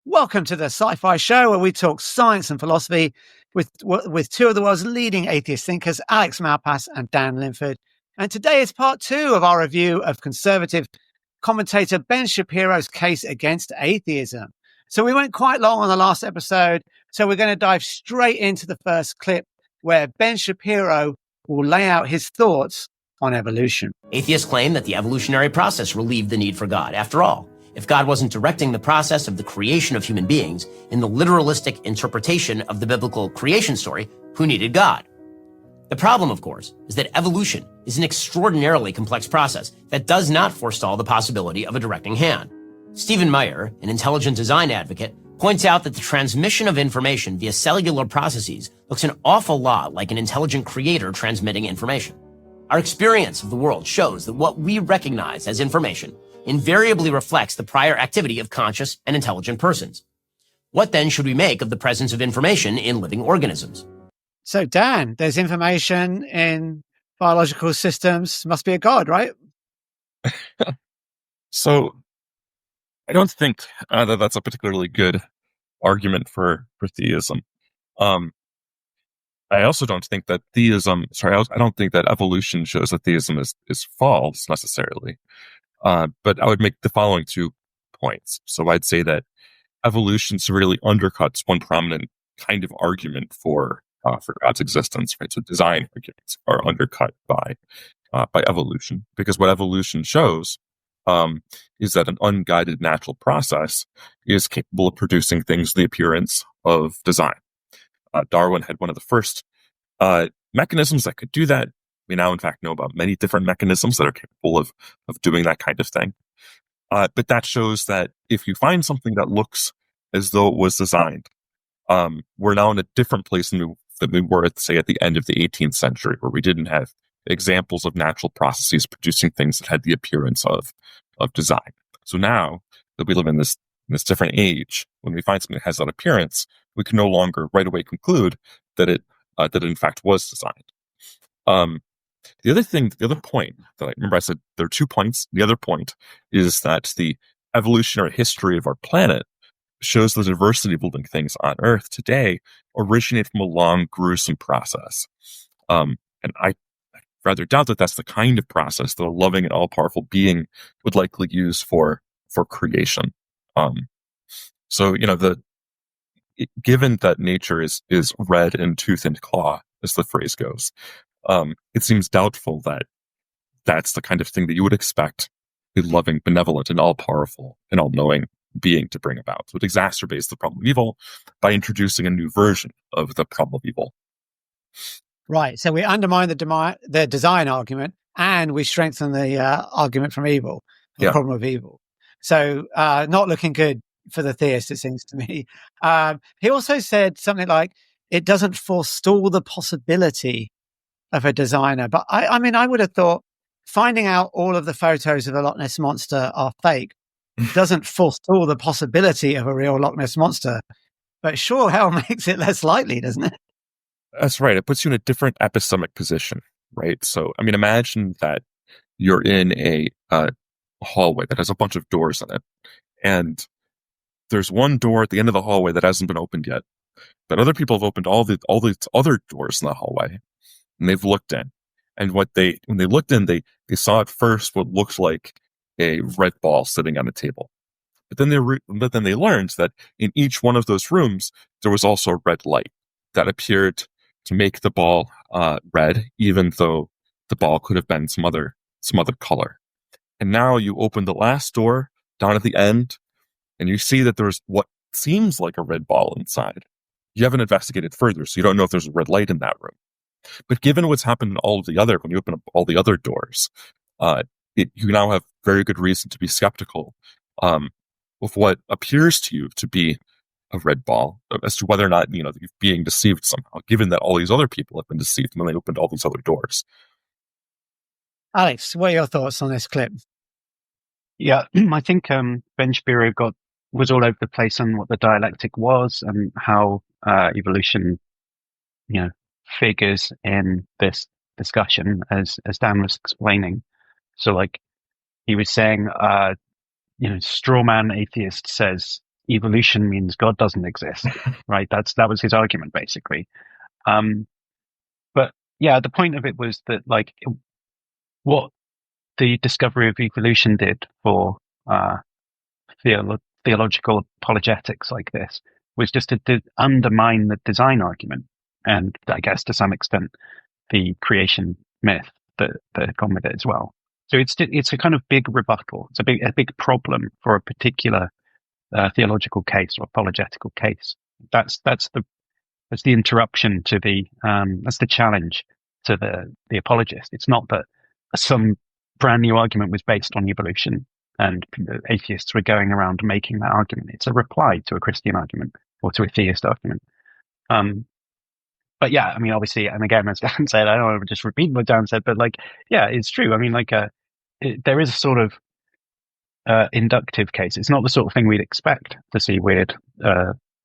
Welcome to the SciPhi show, where we talk science and philosophy with two of the world's leading atheist thinkers, Alex Malpass and Dan Linford. And today is part 2 of our review of conservative commentator Ben Shapiro's case against atheism. So we went quite long on the last episode, so we're going to dive straight into the first clip where Ben Shapiro will lay out his thoughts on evolution. Atheists claim that the evolutionary process relieved the need for God. After all, if God wasn't directing the process of the creation of human beings in the literalistic interpretation of the biblical creation story, who needed God? The problem, of course, is that evolution is an extraordinarily complex process that does not forestall the possibility of a directing hand. Stephen Meyer, an intelligent design advocate, points out that the transmission of information via cellular processes looks an awful lot like an intelligent creator transmitting information. Our experience of the world shows that what we recognize as information invariably reflects the prior activity of conscious and intelligent persons. What then should we make of the presence of information in living organisms? So, Dan, there's information in biological systems. Must be a god, right? So, I don't think that that's a particularly good argument for theism. I also don't think that I don't think that evolution shows that theism is false necessarily. But I would make the following 2 points. So I'd say that evolution severely undercuts one prominent kind of argument for God's existence, right? So design arguments are undercut by evolution, because what evolution shows is that an unguided natural process is capable of producing things with the appearance of design. Darwin had one of the first mechanisms that could do that. We now, in fact, know about many different mechanisms that are capable of doing that kind of thing. But that shows that if you find something that looks as though it was designed, we're now in a different place than we were, say, at the end of the 18th century, where we didn't have examples of natural processes producing things that had the appearance of design. So now that we live in this different age, when we find something that has that appearance, we can no longer right away conclude that it in fact was designed. The other point that I remember I said there are 2 points. The other point is that the evolutionary history of our planet shows the diversity of living things on Earth today originate from a long, gruesome process. And I rather doubt that that's the kind of process that a loving and all-powerful being would likely use for creation. So, given that nature is red in tooth and claw, as the phrase goes, it seems doubtful that that's the kind of thing that you would expect a loving, benevolent, and all-powerful and all-knowing being to bring about. So it exacerbates the problem of evil by introducing a new version of the problem of evil. Right. So we undermine the design argument, and we strengthen the argument from evil, the problem of evil. So not looking good for the theist, it seems to me. He also said something like, it doesn't forestall the possibility of a designer. But I mean, I would have thought finding out all of the photos of the Loch Ness Monster are fake doesn't forestall the possibility of a real Loch Ness Monster. But sure, hell makes it less likely, doesn't it? That's right. It puts you in a different epistemic position, right? So, I mean, imagine that you're in a hallway that has a bunch of doors in it, and there's one door at the end of the hallway that hasn't been opened yet, but other people have opened all the other doors in the hallway, and they've looked in. And when they looked in, they saw at first what looked like a red ball sitting on a table. But then they learned that in each one of those rooms, there was also a red light that appeared to make the ball red, even though the ball could have been some other color. And now you open the last door down at the end, and you see that there's what seems like a red ball inside. You haven't investigated further, so you don't know if there's a red light in that room. But given what's happened in when you open up all the other doors, you now have very good reason to be skeptical of what appears to you to be a red ball, as to whether or not, you're being deceived somehow, given that all these other people have been deceived when they opened all these other doors. Alex, what are your thoughts on this clip? Yeah, I think Ben Shapiro was all over the place on what the dialectic was and how evolution, figures in this discussion, as Dan was explaining. So, like, he was saying, straw man atheist says evolution means God doesn't exist, right? That was his argument, basically. But yeah, the point of it was that, like, what the discovery of evolution did for theological apologetics like this was just to undermine the design argument, and I guess to some extent the creation myth that had gone with it as well. So it's a kind of big rebuttal. It's a big problem for a particular theological case or apologetical case. That's the interruption to that's the challenge to the apologist. It's not that some brand new argument was based on evolution and atheists were going around making that argument. It's a reply to a Christian argument or to a theist argument. But yeah, I mean, obviously, and again, as Dan said, I don't want to just repeat what Dan said, but like, yeah, it's true. I mean, like, there is a sort of inductive case. It's not the sort of thing we'd expect to see weird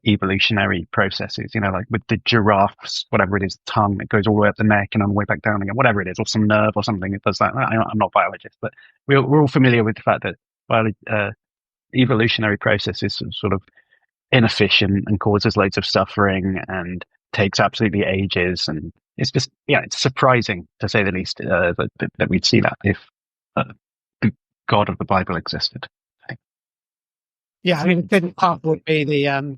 evolutionary processes, you know, like with the giraffe's, whatever it is, tongue that goes all the way up the neck and on the way back down again, whatever it is, or some nerve or something that does that. I'm not a biologist, but we're all familiar with the fact that evolutionary processes are sort of inefficient and causes loads of suffering and takes absolutely ages. And it's just, yeah, it's surprising, to say the least, that we'd see that if the God of the Bible existed. Yeah, I mean, the good part would be the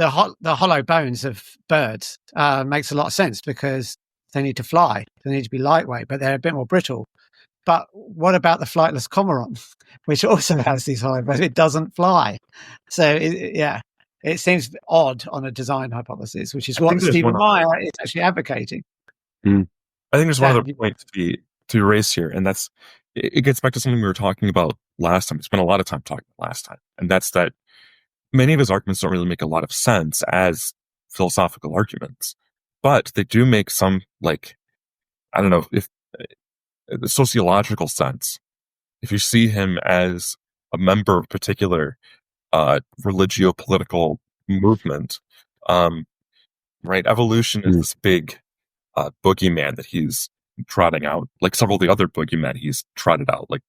hollow bones of birds. Makes a lot of sense because they need to fly. They need to be lightweight, but they're a bit more brittle. But what about the flightless cormorant, which also has these hollow bones? It doesn't fly. So, it seems odd on a design hypothesis, which is what Stephen Meyer is actually advocating. I think there's one other point to raise here, and that's, it gets back to something we were talking about last time. We spent a lot of time talking about last time, and that's that many of his arguments don't really make a lot of sense as philosophical arguments, but they do make some, like, I don't know, if the sociological sense. If you see him as a member of a particular religio-political movement, right? Evolution is this big boogeyman that he's trotting out, like several of the other boogeymen he's trotted out, like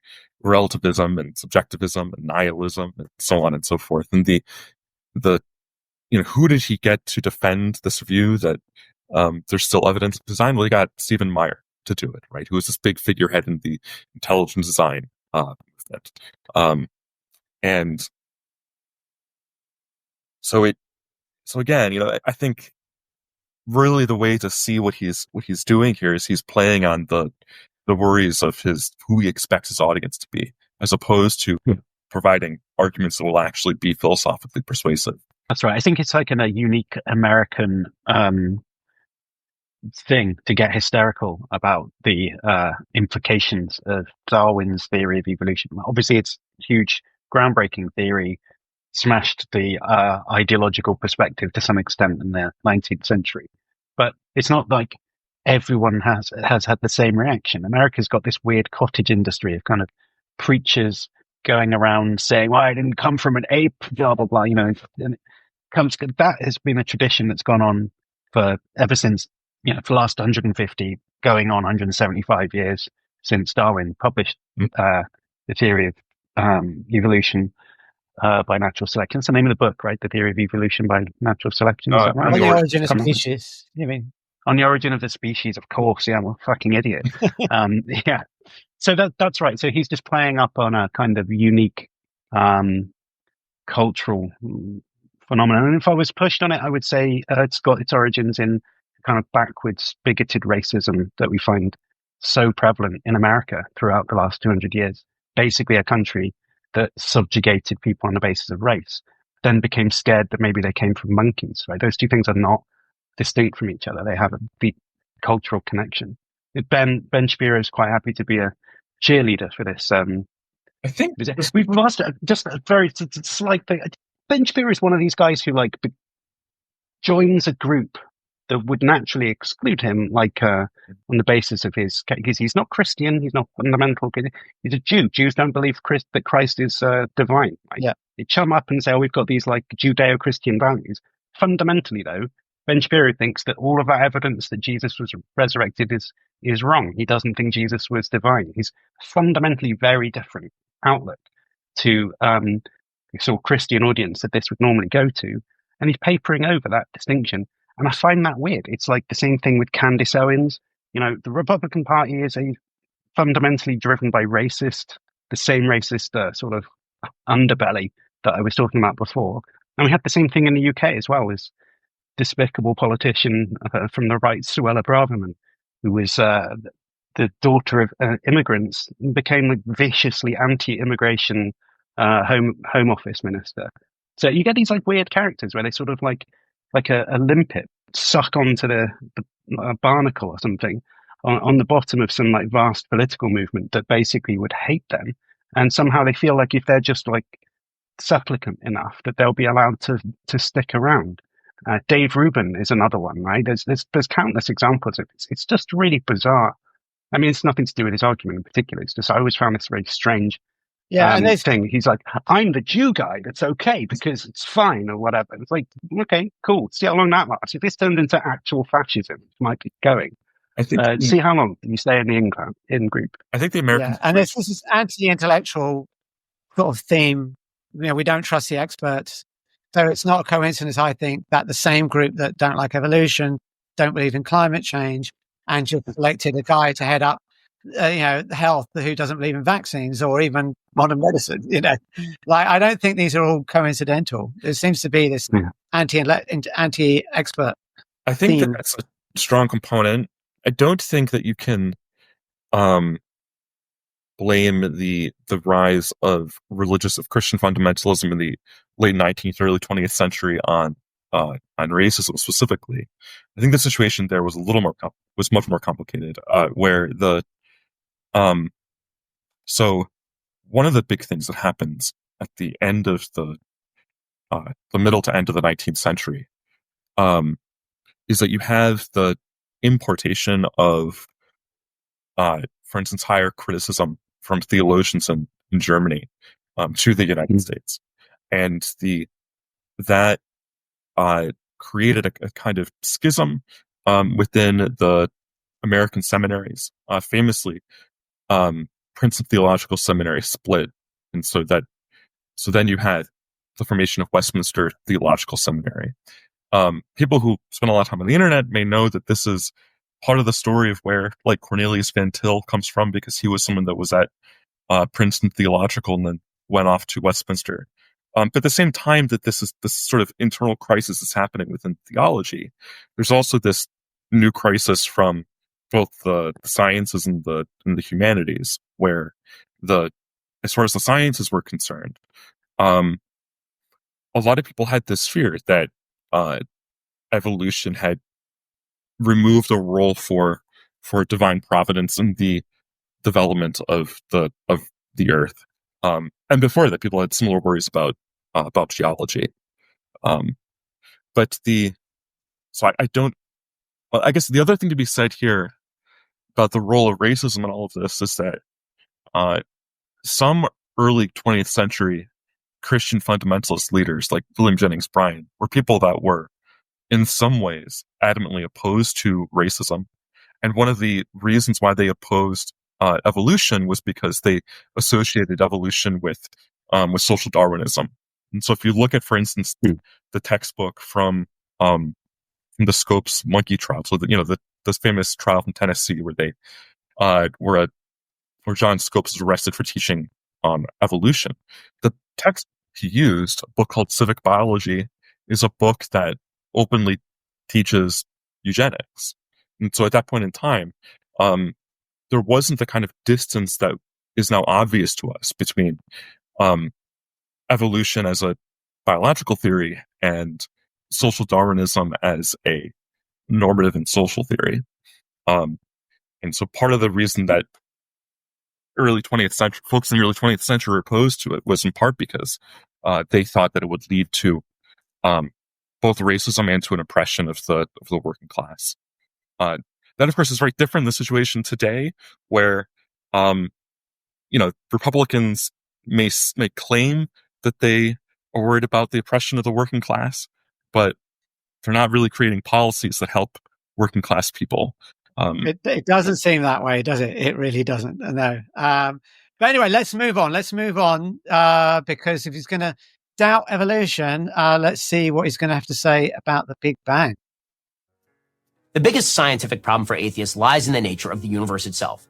relativism and subjectivism and nihilism and so on and so forth. And the who did he get to defend this view that there's still evidence of design? Well, he got Stephen Meyer to do it, right? Who was this big figurehead in the intelligent design movement. And so again, I think really the way to see what he's doing here is he's playing on the worries of who he expects his audience to be, as opposed to providing arguments that will actually be philosophically persuasive. That's right. I think it's like a unique American thing to get hysterical about the implications of Darwin's theory of evolution. Obviously, it's huge, groundbreaking theory, smashed the ideological perspective to some extent in the 19th century. But it's not like everyone has had the same reaction. America's got this weird cottage industry of kind of preachers going around saying, well, I didn't come from an ape, blah, blah, blah, and that has been a tradition that's gone on for ever since, for the last 150, going on 175 years since Darwin published the theory of evolution by natural selection. That's the name of the book, right? The Theory of Evolution by Natural Selection. Is that right? On the Origin of Species, you mean? On the Origin of the Species, of course. Yeah, I'm a fucking idiot. Yeah. So that's right. So he's just playing up on a kind of unique cultural phenomenon. And if I was pushed on it, I would say it's got its origins in kind of backwards, bigoted racism that we find so prevalent in America throughout the last 200 years. Basically a country that subjugated people on the basis of race, then became scared that maybe they came from monkeys, right? Those two things are not distinct from each other. They have a deep cultural connection. Ben Shapiro is quite happy to be a cheerleader for this. I think we've lost just a very slight thing. Ben Shapiro is one of these guys who joins a group that would naturally exclude him, on the basis of he's not Christian, he's not fundamental. He's a Jew. Jews don't believe that Christ is divine. Right? Yeah, they chum up and say, we've got these Judeo-Christian values. Fundamentally, though, Ben Shapiro thinks that all of that evidence that Jesus was resurrected is wrong. He doesn't think Jesus was divine. He's fundamentally very different outlook to sort of Christian audience that this would normally go to, and he's papering over that distinction. And I find that weird. It's like the same thing with Candace Owens. The Republican Party is fundamentally driven by the same racist sort of underbelly that I was talking about before. And we had the same thing in the UK as well, as despicable politician from the right, Suella Braverman, who was the daughter of immigrants, and became like viciously anti-immigration home office minister. So you get these like weird characters where they sort of like a limpet suck onto the barnacle or something on the bottom of some like vast political movement that basically would hate them, and somehow they feel like if they're just like supplicant enough that they'll be allowed to stick around. Dave Rubin is another one, right? There's countless examples of it. It's just really bizarre. I mean, it's nothing to do with his argument in particular. It's just I always found this very strange thing. He's like, I'm the Jew guy. That's okay because it's fine or whatever. It's like, okay, cool. See how long that lasts. If this turns into actual fascism, it might be going. I think. See how long you stay in the in group. I think the Americans. Yeah. And this is anti-intellectual sort of theme. We don't trust the experts. So it's not a coincidence, I think, that the same group that don't like evolution, don't believe in climate change, and just elected a guy to head up, health who doesn't believe in vaccines or even modern medicine. Like I don't think these are all coincidental. There seems to be this anti-expert. I think that's a strong component. I don't think that you can blame the rise of Christian fundamentalism in the late 19th, early 20th century on racism specifically. I think the situation there was was much more complicated. Where so one of the big things that happens at the end of the middle to end of the 19th century is that you have the importation of, for instance, higher criticism from theologians in Germany to the United States, and that created a kind of schism within the American seminaries. Famously, Princeton Theological Seminary split, and so then you had the formation of Westminster Theological Seminary. People who spend a lot of time on the internet may know that this is part of the story of where like Cornelius Van Til comes from, because he was someone that was at Princeton Theological and then went off to Westminster. But at the same time that this sort of internal crisis is happening within theology, there's also this new crisis from both the sciences and the humanities, where as far as the sciences were concerned, a lot of people had this fear that evolution had removed a role for divine providence in the development of the earth. And before that, people had similar worries about geology. But I guess the other thing to be said here about the role of racism in all of this is that some early 20th century Christian fundamentalist leaders like William Jennings Bryan were people that were in some ways adamantly opposed to racism. And one of the reasons why they opposed evolution was because they associated evolution with social Darwinism. And so if you look at, for instance, the textbook from the Scopes monkey trial, so the famous trial from Tennessee where they where John Scopes was arrested for teaching evolution. The text he used, a book called Civic Biology, is a book that openly teaches eugenics. And so at that point in time, there wasn't the kind of distance that is now obvious to us between evolution as a biological theory and social Darwinism as a normative and social theory. And so part of the reason that folks in the early 20th century were opposed to it was in part because they thought that it would lead to both racism and to an oppression of the working class. That, of course, is very different in the situation today, where Republicans may claim that they are worried about the oppression of the working class, but they're not really creating policies that help working class people. It doesn't seem that way, does it? It really doesn't. No. But anyway, let's move on. Because if he's going to doubt evolution, let's see what he's going to have to say about the Big Bang. The biggest scientific problem for atheists lies in the nature of the universe itself.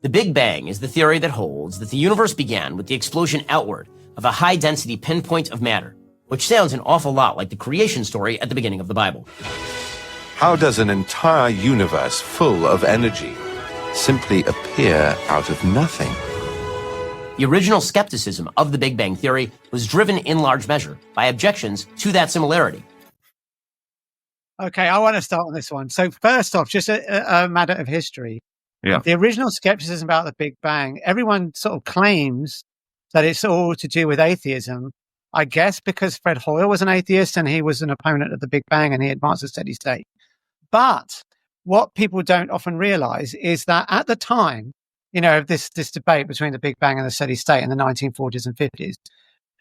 The Big Bang is the theory that holds that the universe began with the explosion outward of a high-density pinpoint of matter, which sounds an awful lot like the creation story at the beginning of the Bible. How does an entire universe full of energy simply appear out of nothing? The original skepticism of the Big Bang theory was driven in large measure by objections to that similarity. Okay, I want to start on this one. So first off, just a matter of history. Yeah. The original skepticism about the Big Bang, everyone sort of claims that it's all to do with atheism. I guess because Fred Hoyle was an atheist and he was an opponent of the Big Bang and he advanced a steady state. But what people don't often realize is that at the time, of this debate between the Big Bang and the steady state in the 1940s and 50s,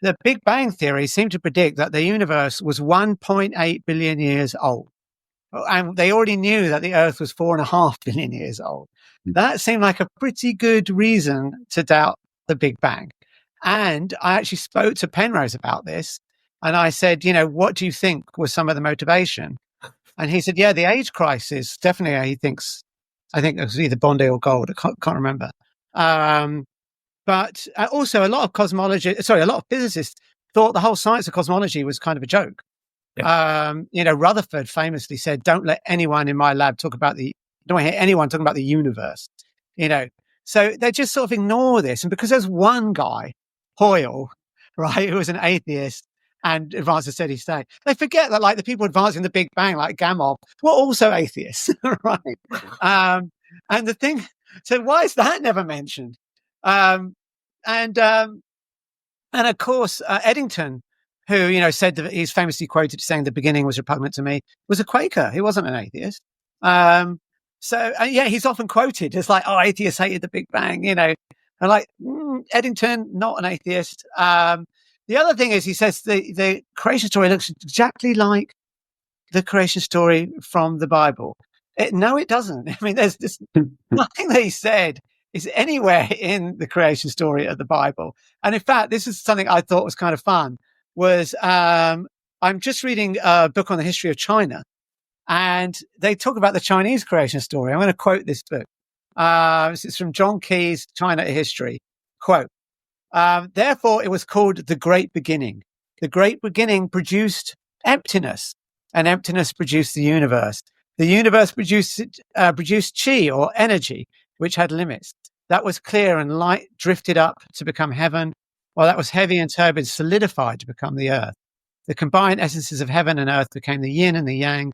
the Big Bang theory seemed to predict that the universe was 1.8 billion years old. And they already knew that the Earth was 4.5 billion years old. That seemed like a pretty good reason to doubt the Big Bang. And I actually spoke to Penrose about this. And I said, what do you think was some of the motivation? And he said, the age crisis, definitely, I think it was either Bondi or Gold. I can't remember. But also a lot of physicists thought the whole science of cosmology was kind of a joke. Yeah. Rutherford famously said, don't let anyone in my lab don't hear anyone talking about the universe, So they just sort of ignore this. And because there's one guy, Hoyle, right, who was an atheist and advanced a steady state, they forget that like the people advancing the Big Bang, like Gamow, were also atheists, right? And the thing, so why is that never mentioned? And of course, Eddington, who, said that he's famously quoted saying the beginning was repugnant to me, was a Quaker. He wasn't an atheist. He's often quoted as like, oh, atheists hated the Big Bang, and like Eddington, not an atheist. The other thing is he says the creation story looks exactly like the creation story from the Bible. No, it doesn't. I mean, there's just nothing that he said is anywhere in the creation story of the Bible. And in fact, this is something I thought was kind of fun, was I'm just reading a book on the history of China, and they talk about the Chinese creation story. I'm going to quote this book. It's from John Key's China History. Quote, therefore, it was called the Great Beginning. The Great Beginning produced emptiness, and emptiness produced the universe. The universe produced chi, or energy, which had limits. That was clear, and light drifted up to become heaven, while that was heavy and turbid solidified to become the earth. The combined essences of heaven and earth became the yin and the yang.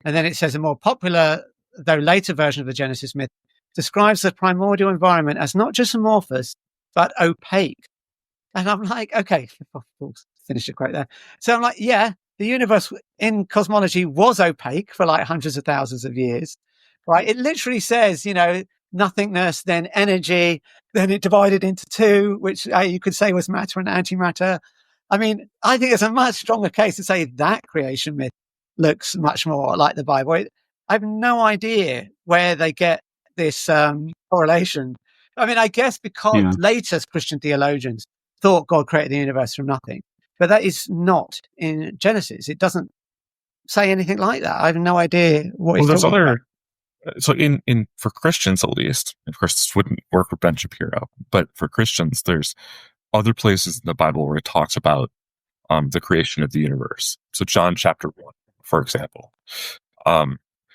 And then it says a more popular, though later version of the Genesis myth describes the primordial environment as not just amorphous, but opaque. And I'm like, okay, finish the quote there. So I'm like, the universe in cosmology was opaque for like hundreds of thousands of years, right? It literally says, nothingness, then energy, then it divided into two, which you could say was matter and antimatter. I mean, I think it's a much stronger case to say that creation myth looks much more like the Bible. I have no idea where they get this correlation. I mean, I guess because later Christian theologians thought God created the universe from nothing, but that is not in Genesis. It doesn't say anything like that. I have no idea what he's talking about. So for Christians, at least, of course, this wouldn't work with Ben Shapiro, but for Christians, there's other places in the Bible where it talks about the creation of the universe. So John chapter 1, for example.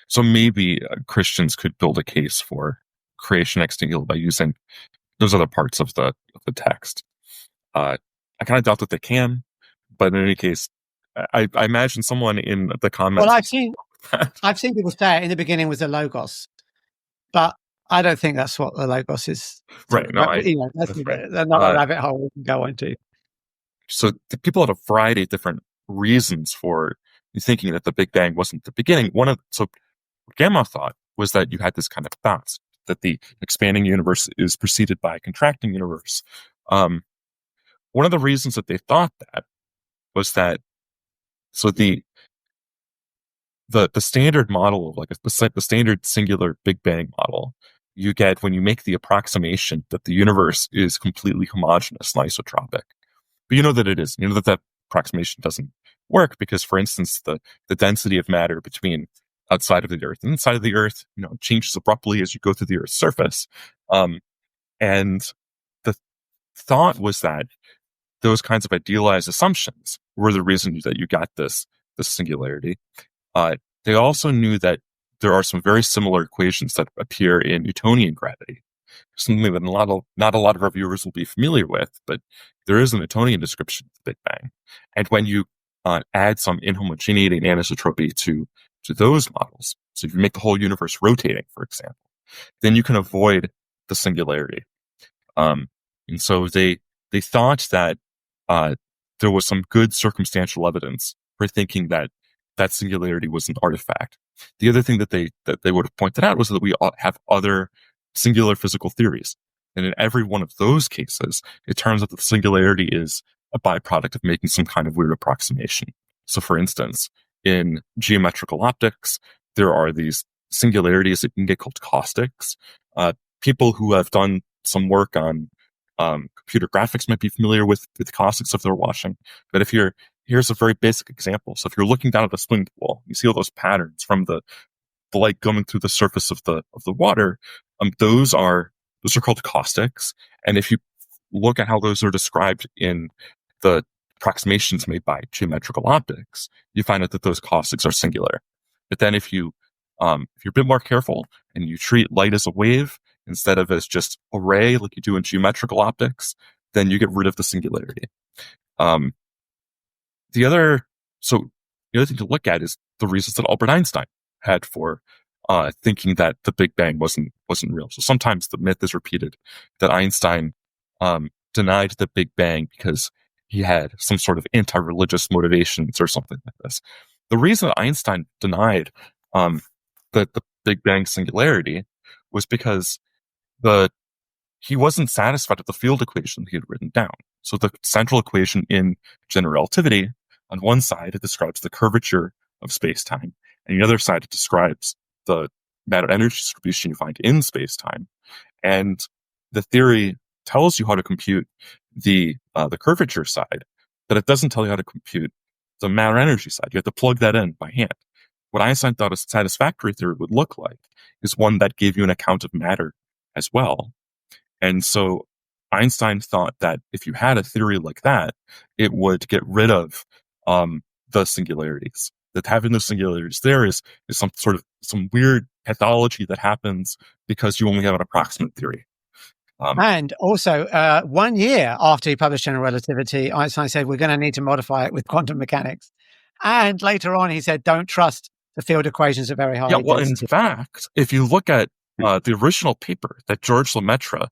So maybe Christians could build a case for creation ex nihilo by using those other parts of the text. I kind of doubt that they can, but in any case, I imagine someone in the comments. Well, I've seen people say in the beginning was the Logos, but I don't think that's what the Logos is. Right. No, that's not a rabbit hole we can go into. So the people had a variety of different reasons for thinking that the Big Bang wasn't the beginning. What Gamow thought was that you had this kind of bounce, that the expanding universe is preceded by a contracting universe. One of the reasons that they thought that was that, so the standard model of the standard singular Big Bang model you get when you make the approximation that the universe is completely homogeneous and isotropic. But you know that it is. You know that approximation doesn't work because, for instance, the density of matter between outside of the Earth and inside of the Earth, changes abruptly as you go through the Earth's surface. And the thought was that those kinds of idealized assumptions were the reason that you got this singularity. They also knew that there are some very similar equations that appear in Newtonian gravity, something that not a lot of our viewers will be familiar with, but there is a Newtonian description of the Big Bang. And when you add some inhomogeneity and anisotropy to those models, so if you make the whole universe rotating, for example, then you can avoid the singularity. And so they thought that there was some good circumstantial evidence for thinking that singularity was an artifact. The other thing that they would have pointed out was that we have other singular physical theories. And in every one of those cases, it turns out that the singularity is a byproduct of making some kind of weird approximation. So for instance, in geometrical optics, there are these singularities that can get called caustics. People who have done some work on computer graphics might be familiar with caustics if they're watching. But here's a very basic example. So if you're looking down at a swimming pool, you see all those patterns from the light coming through the surface of the water. Those are called caustics. And if you look at how those are described in the approximations made by geometrical optics, you find out that those caustics are singular. But then if you're a bit more careful and you treat light as a wave instead of as just a ray like you do in geometrical optics, then you get rid of the singularity. The other thing to look at is the reasons that Albert Einstein had for thinking that the Big Bang wasn't real. So sometimes the myth is repeated that Einstein denied the Big Bang because he had some sort of anti-religious motivations or something like this. The reason that Einstein denied the Big Bang singularity was because he wasn't satisfied with the field equation he had written down. So the central equation in general relativity, on one side, it describes the curvature of space-time, and the other side, it describes the matter-energy distribution you find in space-time. And the theory tells you how to compute the curvature side, but it doesn't tell you how to compute the matter-energy side. You have to plug that in by hand. What Einstein thought a satisfactory theory would look like is one that gave you an account of matter as well. And so Einstein thought that if you had a theory like that, it would get rid of the singularities. That having the singularities there is some weird pathology that happens because you only have an approximate theory. And also, 1 year after he published General Relativity, Einstein said, we're going to need to modify it with quantum mechanics. And later on, he said, don't trust the field equations are very high. Yeah, well, in fact, if you look at the original paper that George Lemaitre,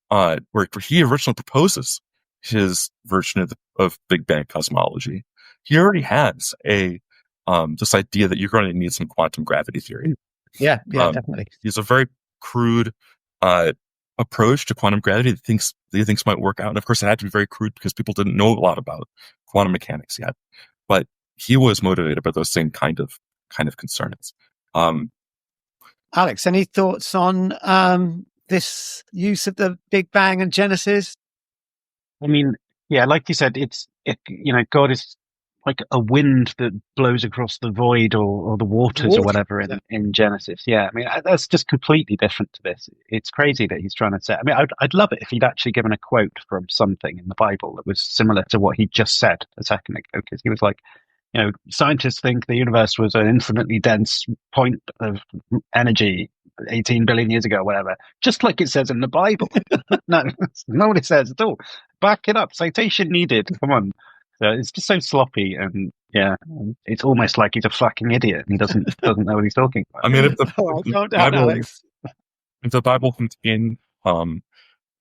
where he originally proposes his version of Big Bang cosmology, he already has this idea that you're going to need some quantum gravity theory. Yeah, definitely. He's a very crude approach to quantum gravity that he thinks might work out. And of course, it had to be very crude because people didn't know a lot about quantum mechanics yet. But he was motivated by those same kind of concerns. Alex, any thoughts on this use of the Big Bang and Genesis? I mean, yeah, like you said, God is like a wind that blows across the void or the waters or whatever in Genesis. Yeah, I mean, that's just completely different to this. It's crazy that he's trying to say. I mean, I'd love it if he'd actually given a quote from something in the Bible that was similar to what he just said a second ago, because he was like, scientists think the universe was an infinitely dense point of energy 18 billion years ago, or whatever, just like it says in the Bible. No, that's not what it says at all. Back it up. Citation needed. Come on. So it's just so sloppy, and it's almost like he's a fucking idiot and he doesn't know what he's talking about. I mean, if the Bible contained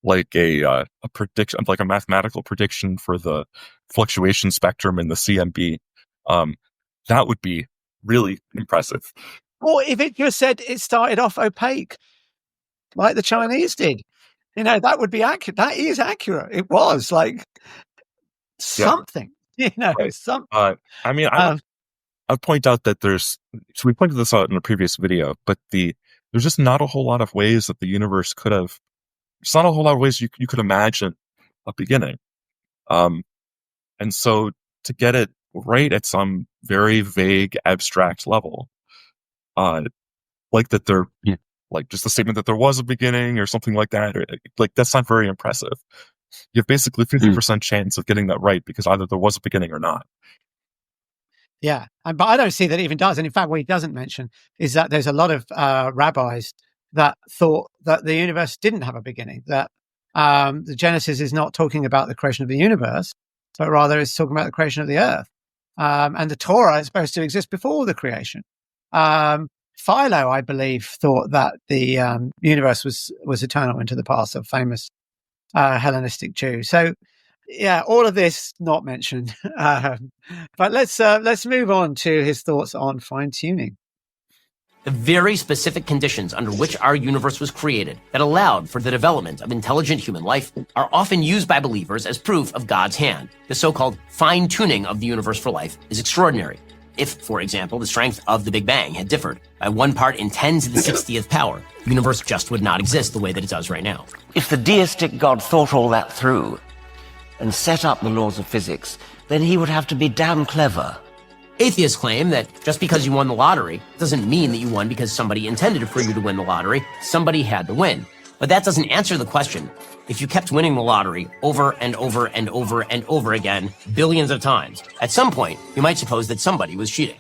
like a prediction, like a mathematical prediction for the fluctuation spectrum in the CMB, that would be really impressive. Or if it just said it started off opaque, like the Chinese did, that would be accurate. That is accurate. It was like something, right. Something. I mean, I'll point out that so we pointed this out in a previous video, but there's just not a whole lot of ways that the universe could have, there's not a whole lot of ways you could imagine a beginning. And so to get it right at some very vague, abstract level. Like that there, like just the statement that there was a beginning or something like that, or like that's not very impressive. You have basically 50% chance of getting that right because either there was a beginning or not. Yeah, but I don't see that it even does. And in fact, what he doesn't mention is that there's a lot of rabbis that thought that the universe didn't have a beginning, that the Genesis is not talking about the creation of the universe, but rather it's talking about the creation of the earth. And the Torah is supposed to exist before the creation. Philo, I believe, thought that the universe was eternal into the past, a famous Hellenistic Jew. So, yeah, all of this not mentioned. But let's move on to his thoughts on fine-tuning. The very specific conditions under which our universe was created that allowed for the development of intelligent human life are often used by believers as proof of God's hand. The so-called fine-tuning of the universe for life is extraordinary. If, for example, the strength of the Big Bang had differed by 1 part in 10 to the 60th power, the universe just would not exist the way that it does right now. If the deistic God thought all that through and set up the laws of physics, then he would have to be damn clever. Atheists claim that just because you won the lottery doesn't mean that you won because somebody intended for you to win the lottery. Somebody had to win. But that doesn't answer the question. If you kept winning the lottery over and over and over and over again, billions of times, at some point, you might suppose that somebody was cheating.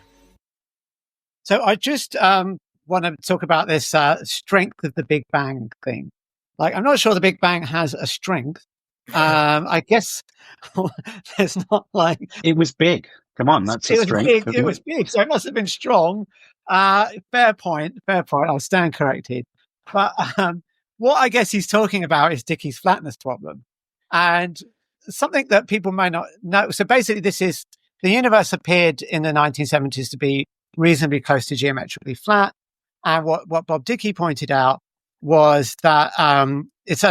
So I just want to talk about this strength of the Big Bang thing. Like, I'm not sure the Big Bang has a strength. I guess there's not like... It was big. Come on, that's a strength. It was big, so it must have been strong. Fair point. I'll stand corrected. But what I guess he's talking about is Dickey's flatness problem. And something that people may not know. So basically, the universe appeared in the 1970s to be reasonably close to geometrically flat. And what Bob Dickey pointed out was that it's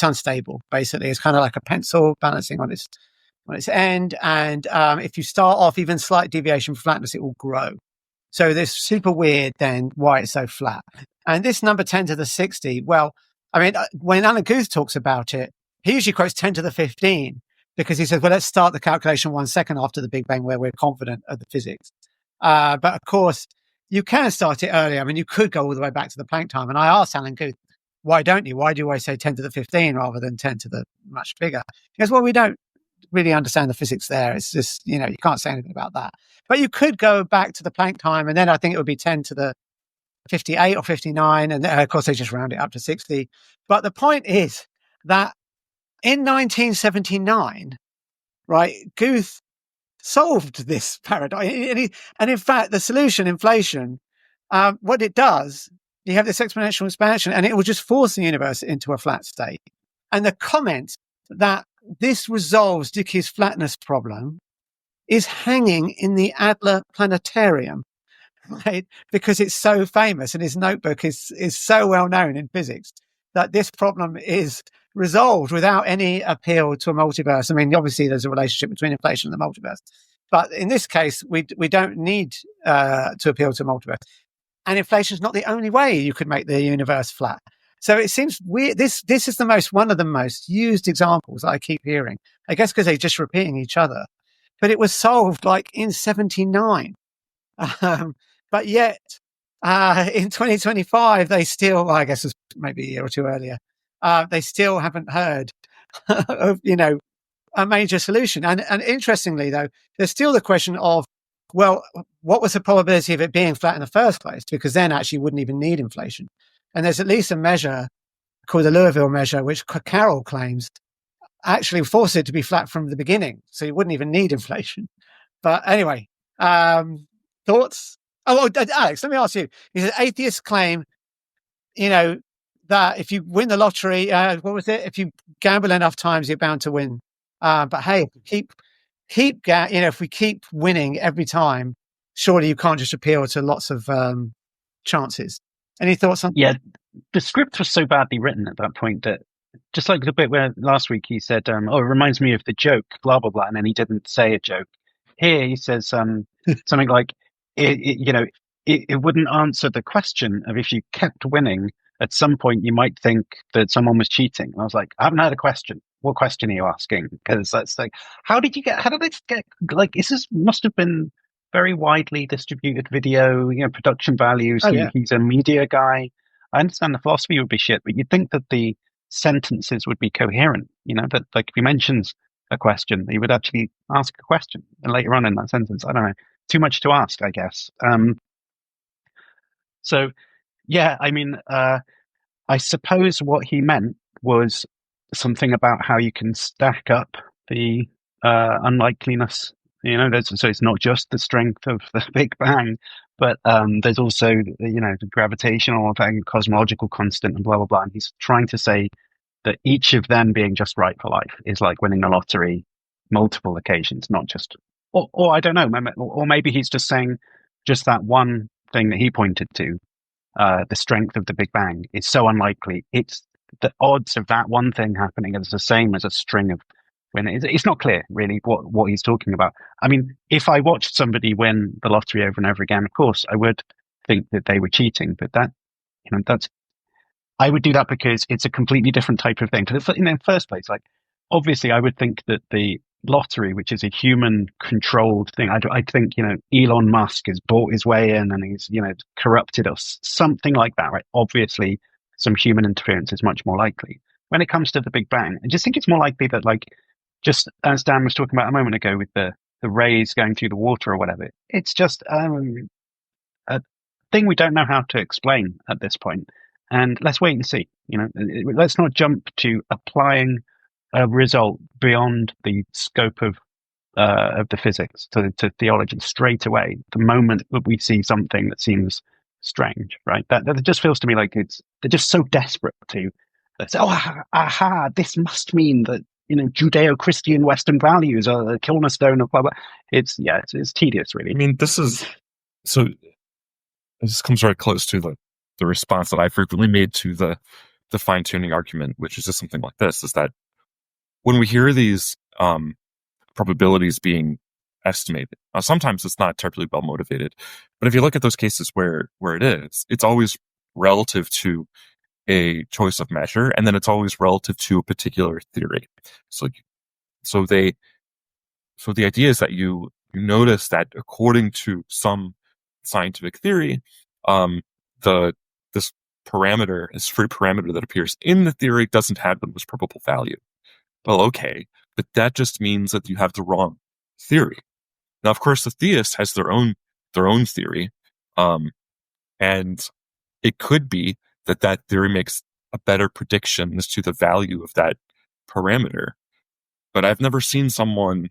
unstable, basically. It's kind of like a pencil balancing on its end. And if you start off even slight deviation from flatness, it will grow. So this super weird then why it's so flat. And this number 10 to the 60, well, I mean, when Alan Guth talks about it, he usually quotes 10 to the 15 because he says, well, let's start the calculation 1 second after the Big Bang where we're confident of the physics. But of course, you can start it earlier. I mean, you could go all the way back to the Planck time. And I asked Alan Guth, why don't you? Why do you always say 10 to the 15 rather than 10 to the much bigger? He goes, well, we don't really understand the physics there. It's just, you can't say anything about that. But you could go back to the Planck time, and then I think it would be 10 to the 58 or 59. And of course, they just round it up to 60. But the point is that in 1979, right, Guth solved this paradox. And in fact, the solution, inflation, what it does, you have this exponential expansion, and it will just force the universe into a flat state. And the comment that this resolves Dickey's flatness problem is hanging in the Adler Planetarium, right? Because it's so famous and his notebook is so well known in physics that this problem is resolved without any appeal to a multiverse. I mean, obviously there's a relationship between inflation and the multiverse, but in this case, we don't need to appeal to a multiverse. And inflation is not the only way you could make the universe flat. So it seems weird. This is one of the most used examples I keep hearing. I guess because they're just repeating each other. But it was solved like in 79. But yet, in 2025, they still, I guess it was maybe a year or two earlier, they still haven't heard of, a major solution. And interestingly, though, there's still the question of, well, what was the probability of it being flat in the first place? Because then actually you wouldn't even need inflation. And there's at least a measure called the Liouville measure, which Carroll claims actually forced it to be flat from the beginning. So you wouldn't even need inflation. But anyway, thoughts? Oh, Alex, let me ask you. He said atheists claim, that if you win the lottery, what was it? If you gamble enough times, you're bound to win. But hey, if we keep winning every time, surely you can't just appeal to lots of chances. Any thoughts on? Yeah, the script was so badly written at that point that, just like the bit where last week he said, it reminds me of the joke, blah, blah, blah, and then he didn't say a joke. Here he says something like, it wouldn't answer the question of if you kept winning, at some point you might think that someone was cheating. And I was like, I haven't had a question. what question are you asking? Because that's like, how did this get, like, must have been very widely distributed video, production values. He's a media guy. I understand the philosophy would be shit, but you'd think that the sentences would be coherent, that like if he mentions a question, he would actually ask a question and later on in that sentence. I don't know. Too much to ask, I guess. So, yeah, I mean, I suppose what he meant was something about how you can stack up the unlikeliness. So it's not just the strength of the Big Bang, but there's also the gravitational and cosmological constant and blah blah blah. And he's trying to say that each of them being just right for life is like winning the lottery multiple occasions, not just. Or I don't know, or maybe he's just saying just that one thing that he pointed to. The strength of the Big Bang is so unlikely. It's the odds of that one thing happening is the same as a string of when it's not clear really what he's talking about. I mean, if I watched somebody win the lottery over and over again, of course I would think that they were cheating, but that's I would do that because it's a completely different type of thing. In the first place, like obviously I would think that the lottery, which is a human controlled thing, I think Elon Musk has bought his way in and he's corrupted us, something like that, right? Obviously some human interference is much more likely. When it comes to the Big Bang, I just think it's more likely that, like, just as Dan was talking about a moment ago with the rays going through the water or whatever, it's just a thing we don't know how to explain at this point. And let's wait and see. Let's not jump to applying a result beyond the scope of the physics to theology straight away. The moment that we see something that seems strange, right? That just feels to me like they're just so desperate to say, aha, this must mean that Judeo-Christian Western values are the cornerstone of blah blah. It's tedious, really. I mean, this comes very close to the response that I frequently made to the fine-tuning argument, which is just something like this: is that when we hear these probabilities being estimated, sometimes it's not terribly well motivated, but if you look at those cases where it is, it's always relative to a choice of measure, and then it's always relative to a particular theory. So the idea is that you notice that according to some scientific theory, this free parameter that appears in the theory doesn't have the most probable value. Well, okay, but that just means that you have the wrong theory. Now, of course, the theist has their own theory, and it could be that theory makes a better prediction as to the value of that parameter. But I've never seen someone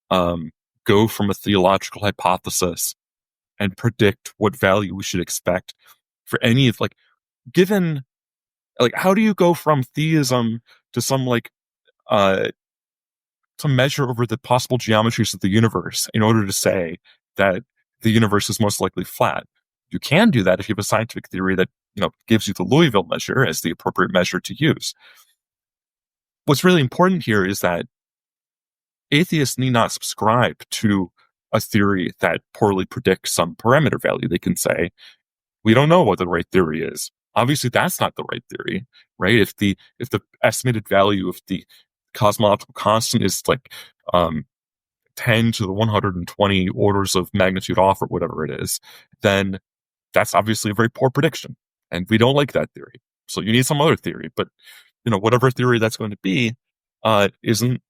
go from a theological hypothesis and predict what value we should expect for any of, like, given, like, how do you go from theism to some measure over the possible geometries of the universe in order to say that the universe is most likely flat? You can do that if you have a scientific theory that gives you the Louisville measure as the appropriate measure to use. What's really important here is that atheists need not subscribe to a theory that poorly predicts some parameter value. They can say, we don't know what the right theory is. Obviously, that's not the right theory, right? If the estimated value of the cosmological constant is like 10 to the 120 orders of magnitude off or whatever it is, then that's obviously a very poor prediction. And we don't like that theory. So you need some other theory. But, whatever theory that's going to be isn't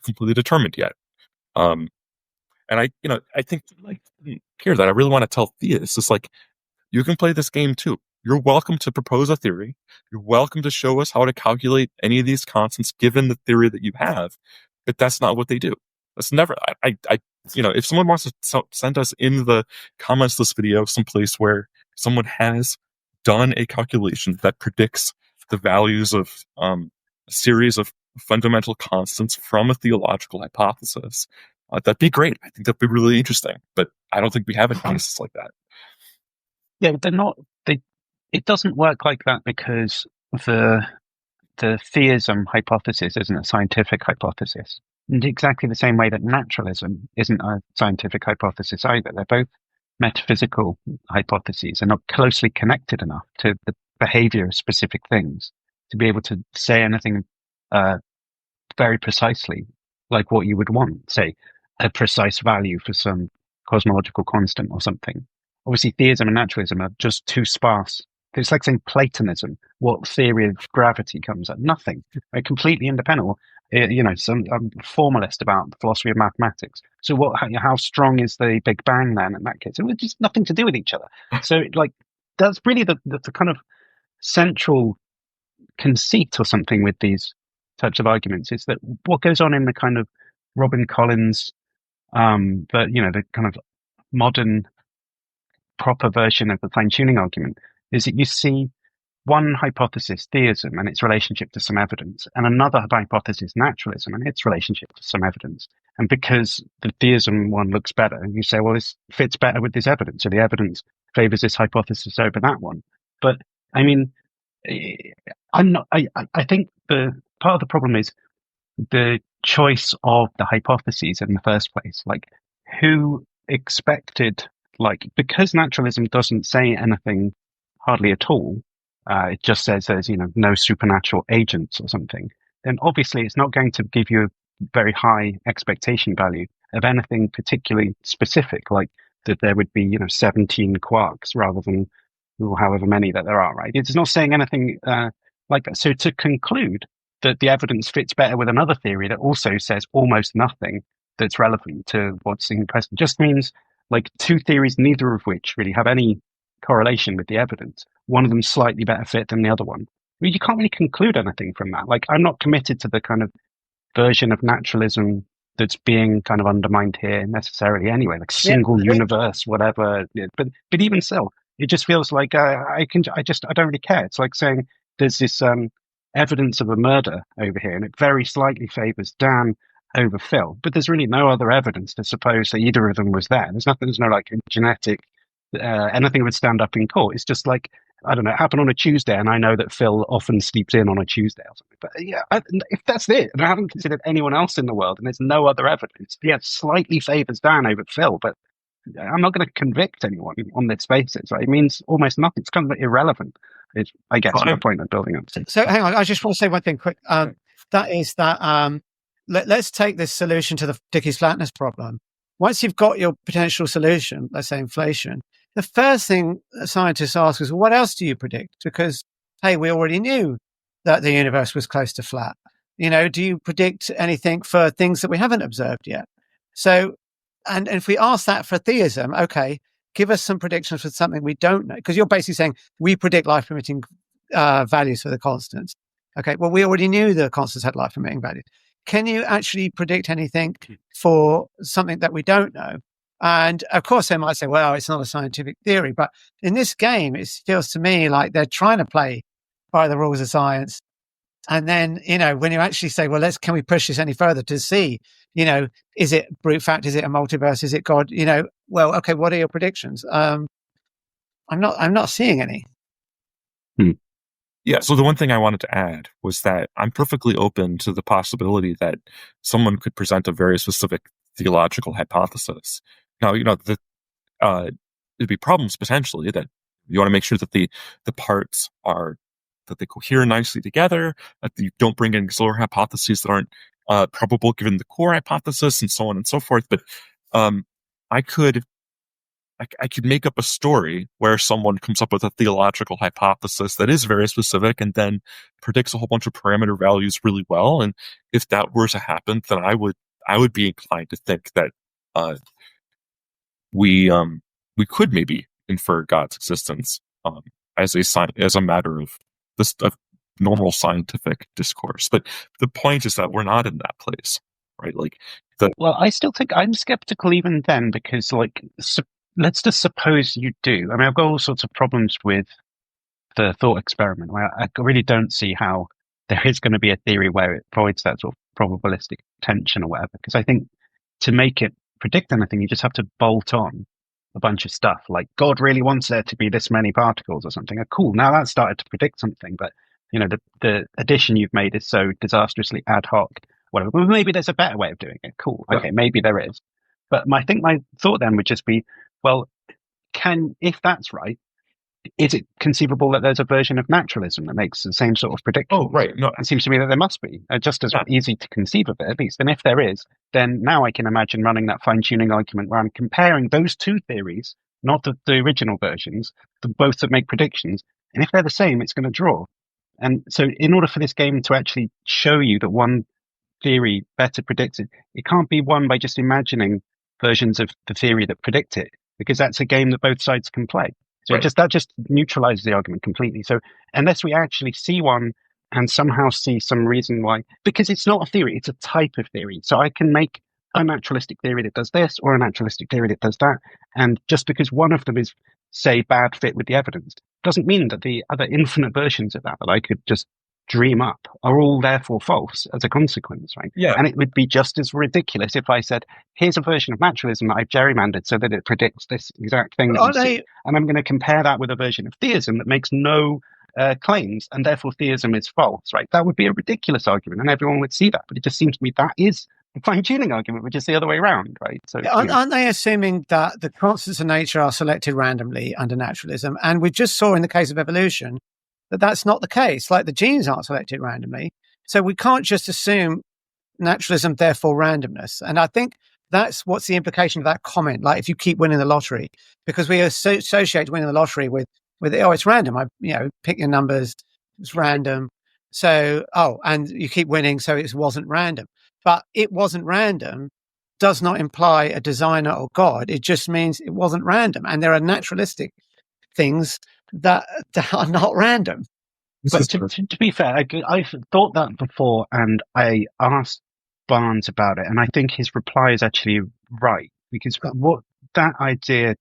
completely determined yet. And I think, like, here that I really want to tell theists is, like, you can play this game too. You're welcome to propose a theory. You're welcome to show us how to calculate any of these constants given the theory that you have. But that's not what they do. That's never, if someone wants to send us in the comments of this video someplace where someone has done a calculation that predicts the values of a series of fundamental constants from a theological hypothesis, that'd be great. I think that'd be really interesting. But I don't think we have any cases like that. Yeah, they're not. It doesn't work like that because the theism hypothesis isn't a scientific hypothesis. In exactly the same way that naturalism isn't a scientific hypothesis either. They're both metaphysical hypotheses and not closely connected enough to the behavior of specific things to be able to say anything very precisely like what you would want, say, a precise value for some cosmological constant or something. Obviously, theism and naturalism are just too sparse. It's like saying Platonism. What theory of gravity comes at? Nothing. Right? Completely independent. Some formalist about the philosophy of mathematics. So how strong is the Big Bang then in that case? It was just nothing to do with each other. So that's really the kind of central conceit or something with these types of arguments is that what goes on in the kind of Robin Collins, the kind of modern proper version of the fine-tuning argument is that you see one hypothesis, theism, and its relationship to some evidence, and another hypothesis, naturalism, and its relationship to some evidence. And because the theism one looks better, you say, well, this fits better with this evidence, so the evidence favors this hypothesis over that one. But I mean, I think the part of the problem is the choice of the hypotheses in the first place. Like, who expected, because naturalism doesn't say anything hardly at all, it just says there's, no supernatural agents or something, then obviously it's not going to give you a very high expectation value of anything particularly specific, like that there would be, 17 quarks rather than however many that there are, right? It's not saying anything like that. So to conclude that the evidence fits better with another theory that also says almost nothing that's relevant to what's in question just means two theories, neither of which really have any correlation with the evidence. One of them slightly better fit than the other one. You can't really conclude anything from that. I'm not committed to the kind of version of naturalism that's being kind of undermined here necessarily anyway, single universe, whatever. But even so, it just feels like I don't really care. It's like saying there's this evidence of a murder over here, and it very slightly favors Dan over Phil, but there's really no other evidence to suppose that either of them was there. There's no genetic anything would stand up in court. It's just I don't know, it happened on a Tuesday, and I know that Phil often sleeps in on a Tuesday or something. But yeah, if that's it, and I haven't considered anyone else in the world, and there's no other evidence, yeah, it slightly favors Dan over Phil, but I'm not going to convict anyone on this basis. Right? It means almost nothing. It's kind of irrelevant. I guess the point I'm building up to. So hang on, I just want to say one thing quick. That is that let's take this solution to the Dickey's flatness problem. Once you've got your potential solution, let's say inflation, the first thing that scientists ask is, well, what else do you predict? Because, hey, we already knew that the universe was close to flat. Do you predict anything for things that we haven't observed yet? So, and if we ask that for theism, okay, give us some predictions for something we don't know. Because you're basically saying we predict life-emitting values for the constants. Okay, well, we already knew the constants had life-emitting values. Can you actually predict anything for something that we don't know? And of course, they might say, well, it's not a scientific theory. But in this game, it feels to me like they're trying to play by the rules of science. And then, when you actually say, well, can we push this any further to see, is it brute fact? Is it a multiverse? Is it God? Well, okay, what are your predictions? I'm not seeing any. Yeah. So the one thing I wanted to add was that I'm perfectly open to the possibility that someone could present a very specific theological hypothesis. Now, there'd be problems potentially that you want to make sure that the parts are, that they cohere nicely together, that you don't bring in auxiliary hypotheses that aren't probable given the core hypothesis, and so on and so forth. But I could make up a story where someone comes up with a theological hypothesis that is very specific and then predicts a whole bunch of parameter values really well. And if that were to happen, then I would be inclined to think that we could maybe infer God's existence as a matter of this of normal scientific discourse. But the point is that we're not in that place, right? Well, I still think I'm skeptical even then, because let's just suppose you do. I mean, I've got all sorts of problems with the thought experiment. I really don't see how there is going to be a theory where it avoids that sort of probabilistic tension or whatever. Because I think to make it predict anything, you just have to bolt on a bunch of stuff. Like, God really wants there to be this many particles or something. Cool, now that's started to predict something. But, the addition you've made is so disastrously ad hoc, whatever. Well, maybe there's a better way of doing it. Cool. Okay, maybe there is. But I think my thought then would just be, well, if that's right, is it conceivable that there's a version of naturalism that makes the same sort of prediction? Oh, right. No, it seems to me that there must be, just as easy to conceive of it, at least. And if there is, then now I can imagine running that fine-tuning argument where I'm comparing those two theories, not the original versions, both that make predictions. And if they're the same, it's going to draw. And so in order for this game to actually show you that one theory better predicts it, it can't be won by just imagining versions of the theory that predict it, because that's a game that both sides can play. So that just neutralizes the argument completely. So unless we actually see one and somehow see some reason why, because it's not a theory, it's a type of theory. So I can make a naturalistic theory that does this or a naturalistic theory that does that. And just because one of them is, say, bad fit with the evidence, doesn't mean that the other infinite versions of that I could just dream up are all therefore false as a consequence, right? Yeah. And it would be just as ridiculous if I said, here's a version of naturalism that I've gerrymandered so that it predicts this exact thing that you see. And I'm going to compare that with a version of theism that makes no claims, and therefore theism is false, right? That would be a ridiculous argument, and everyone would see that. But it just seems to me that is the fine-tuning argument, which is the other way around, right? So aren't they assuming that the constants of nature are selected randomly under naturalism? And we just saw in the case of evolution that that's not the case. Like, the genes aren't selected randomly. So we can't just assume naturalism, therefore randomness. And I think that's what's the implication of that comment. Like, if you keep winning the lottery, because we associate winning the lottery with it's random. Pick your numbers, it's random. So, and you keep winning, so it wasn't random. But it wasn't random does not imply a designer or God. It just means it wasn't random. And there are naturalistic things that are not random. But to be fair, I've thought that before, and I asked Barnes about it, and I think his reply is actually right, because what that idea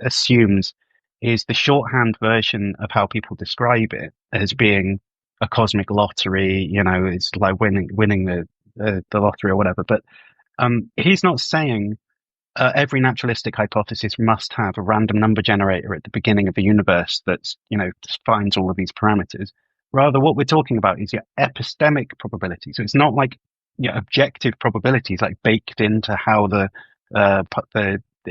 assumes is the shorthand version of how people describe it as being a cosmic lottery. It's like winning the lottery or whatever. But he's not saying every naturalistic hypothesis must have a random number generator at the beginning of a universe that's, finds all of these parameters. Rather, what we're talking about is your epistemic probability. So it's not like objective probabilities, like baked into how the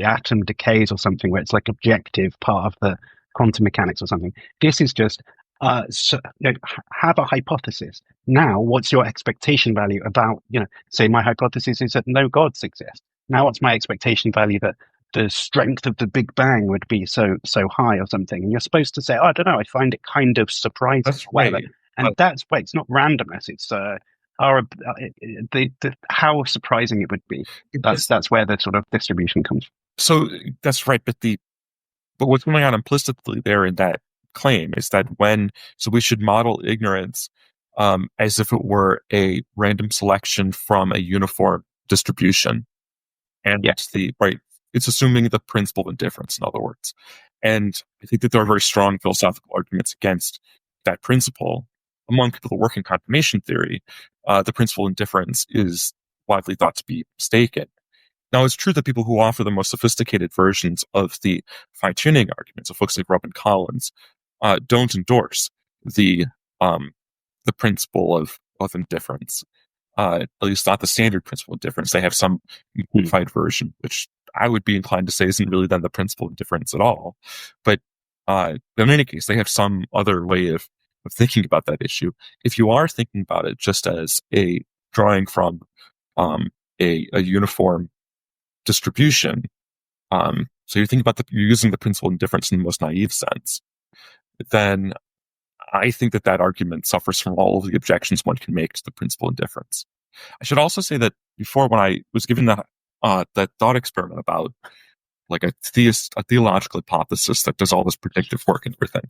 atom decays or something, where it's like objective part of the quantum mechanics or something. This is just have a hypothesis. Now, what's your expectation value about, say my hypothesis is that no gods exist. Now, what's my expectation value that the strength of the Big Bang would be so high or something? And you're supposed to say, I don't know, I find it kind of surprising. That's right. And that's why it's not randomness. It's how surprising it would be. That's where the sort of distribution comes from. So that's right. But what's going on implicitly there in that claim is that we should model ignorance as if it were a random selection from a uniform distribution. And it's assuming the principle of indifference, in other words. And I think that there are very strong philosophical arguments against that principle. Among people who work in confirmation theory, the principle of indifference is widely thought to be mistaken. Now, it's true that people who offer the most sophisticated versions of the fine-tuning arguments, of folks like Robin Collins, don't endorse the principle of indifference. At least not the standard principle of indifference. They have some modified version, which I would be inclined to say isn't really then the principle of indifference at all. But in any case, they have some other way of thinking about that issue. If you are thinking about it just as a drawing from a uniform distribution, so you're thinking about you're using the principle of indifference in the most naive sense, then I think that argument suffers from all of the objections one can make to the principle of indifference. I should also say that before, when I was given that thought experiment about like a theological hypothesis that does all this predictive work and everything,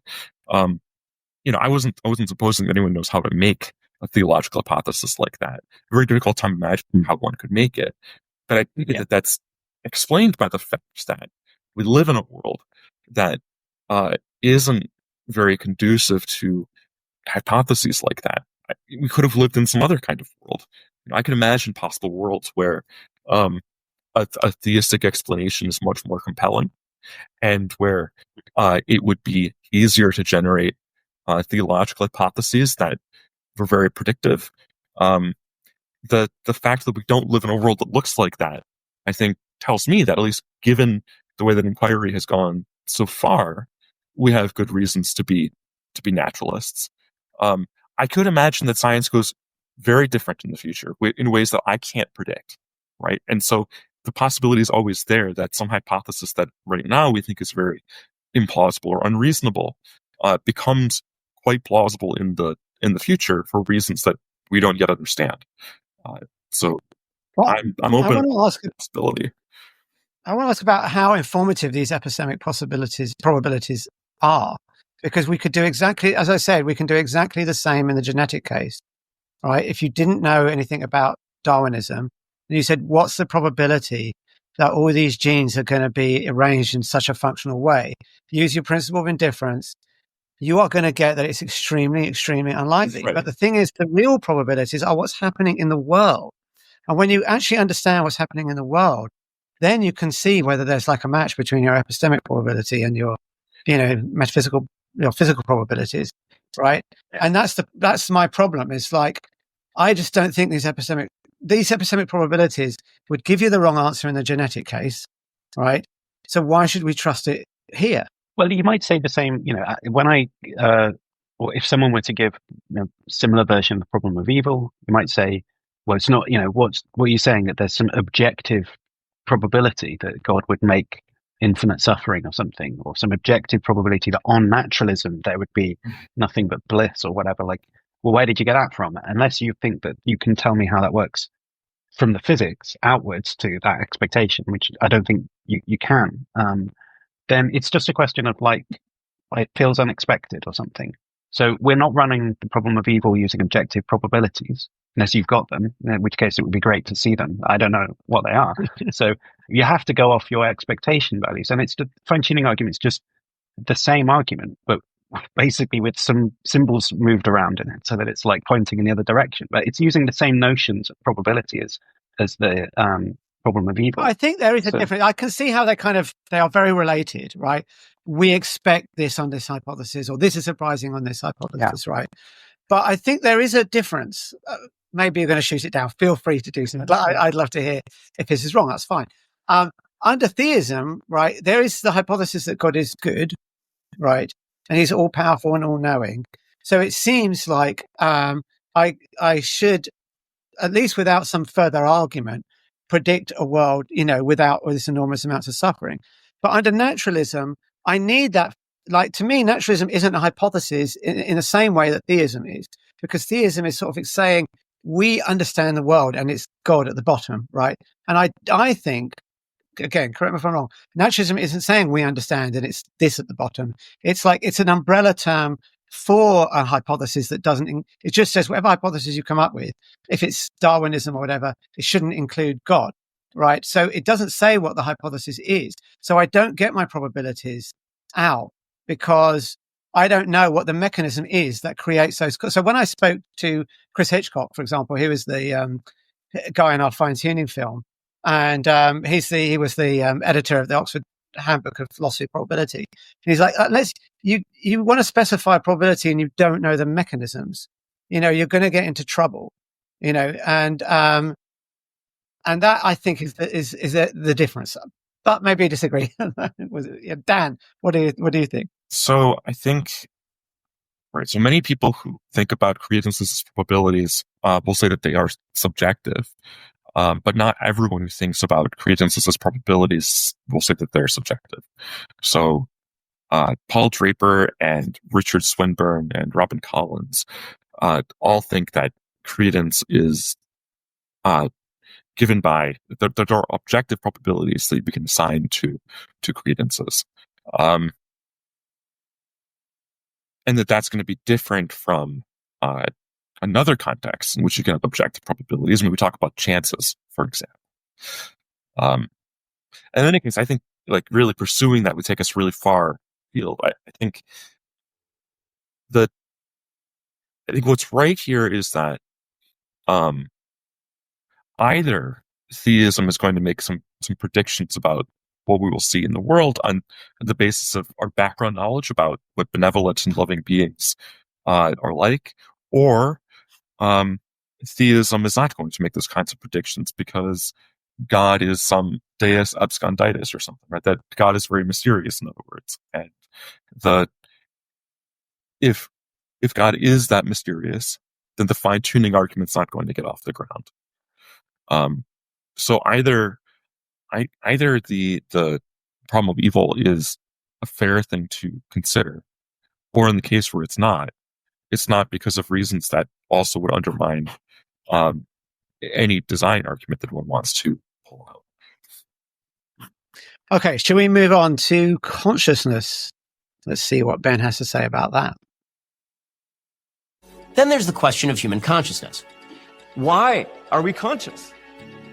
I wasn't supposing that anyone knows how to make a theological hypothesis like that. A very difficult time imagining how one could make it. But I think that that's explained by the fact that we live in a world that isn't very conducive to hypotheses like that. We could have lived in some other kind of world. I can imagine possible worlds where a theistic explanation is much more compelling, and where it would be easier to generate theological hypotheses that were very predictive. The fact that we don't live in a world that looks like that, I think, tells me that, at least given the way that inquiry has gone so far, we have good reasons to be naturalists. I could imagine that science goes very different in the future in ways that I can't predict, right? And so the possibility is always there that some hypothesis that right now we think is very implausible or unreasonable becomes quite plausible in the future for reasons that we don't yet understand. So well, I'm open to the possibility. I want to ask about how informative these epistemic probabilities are, because we could do exactly, as I said, we can do exactly the same in the genetic case, right? If you didn't know anything about Darwinism, and you said, what's the probability that all these genes are going to be arranged in such a functional way? Use your principle of indifference. You are going to get that it's extremely, extremely unlikely. Right. But the thing is, the real probabilities are what's happening in the world. And when you actually understand what's happening in the world, then you can see whether there's like a match between your epistemic probability and your, metaphysical, physical probabilities, right? And that's my problem. Is like, I just don't think these epistemic probabilities would give you the wrong answer in the genetic case, right? So why should we trust it here? Well, you might say the same, when or if someone were to give similar version of the problem of evil, you might say, well, it's not, what you're saying, that there's some objective probability that God would make infinite suffering or something, or some objective probability that on naturalism there would be nothing but bliss or whatever. Like, well, where did you get that from? Unless you think that you can tell me how that works from the physics outwards to that expectation, which I don't think you can, then it's just a question of like, it feels unexpected or something. So we're not running the problem of evil using objective probabilities, unless you've got them, in which case it would be great to see them. I don't know what they are. So you have to go off your expectation values. And it's the fine-tuning argument. It's just the same argument, but basically with some symbols moved around in it so that it's like pointing in the other direction. But it's using the same notions of probability as the problem of evil. I think there is a difference. I can see how they are very related, right? We expect this on this hypothesis, or this is surprising on this hypothesis, right? But I think there is a difference. Maybe you're going to shoot it down. Feel free to do something. I'd love to hear if this is wrong. That's fine. Under theism, right, there is the hypothesis that God is good, right? And he's all powerful and all knowing. So it seems like I should, at least without some further argument, predict a world, without this enormous amounts of suffering. But under naturalism, I need that. Like, to me, naturalism isn't a hypothesis in the same way that theism is, because theism is sort of saying we understand the world and it's God at the bottom, right? And I think, again, correct me if I'm wrong, naturalism isn't saying we understand and it's this at the bottom. It's like, it's an umbrella term for a hypothesis that doesn't, it just says whatever hypothesis you come up with, if it's Darwinism or whatever, it shouldn't include God, right? So it doesn't say what the hypothesis is. So I don't get my probabilities out because I don't know what the mechanism is that creates those. So when I spoke to Chris Hitchcock, for example, he was the guy in our fine-tuning film, and he was the editor of the Oxford Handbook of Philosophy of Probability. And he's like, you want to specify probability and you don't know the mechanisms, you're going to get into trouble, and that I think is the difference. But maybe I disagree. Dan, what do you think? So I think, right. So many people who think about creationist as probabilities will say that they are subjective. But not everyone who thinks about creationist as probabilities will say that they're subjective. So Paul Draper and Richard Swinburne and Robin Collins all think that credence is given by there are objective probabilities that we can assign to credences, and that's going to be different from another context in which you can have objective probabilities when we talk about chances, for example. And in any case, I think like really pursuing that would take us really far afield. I think what's right here is that either theism is going to make some predictions about what we will see in the world on the basis of our background knowledge about what benevolent and loving beings are like, or theism is not going to make those kinds of predictions because God is some deus absconditus or something, right? That God is very mysterious, in other words. And if God is that mysterious, then the fine-tuning argument's not going to get off the ground. So either the problem of evil is a fair thing to consider, or in the case where it's not because of reasons that also would undermine any design argument that one wants to pull out. Okay, shall we move on to consciousness? Let's see what Ben has to say about that. Then there's the question of human consciousness. Why are we conscious?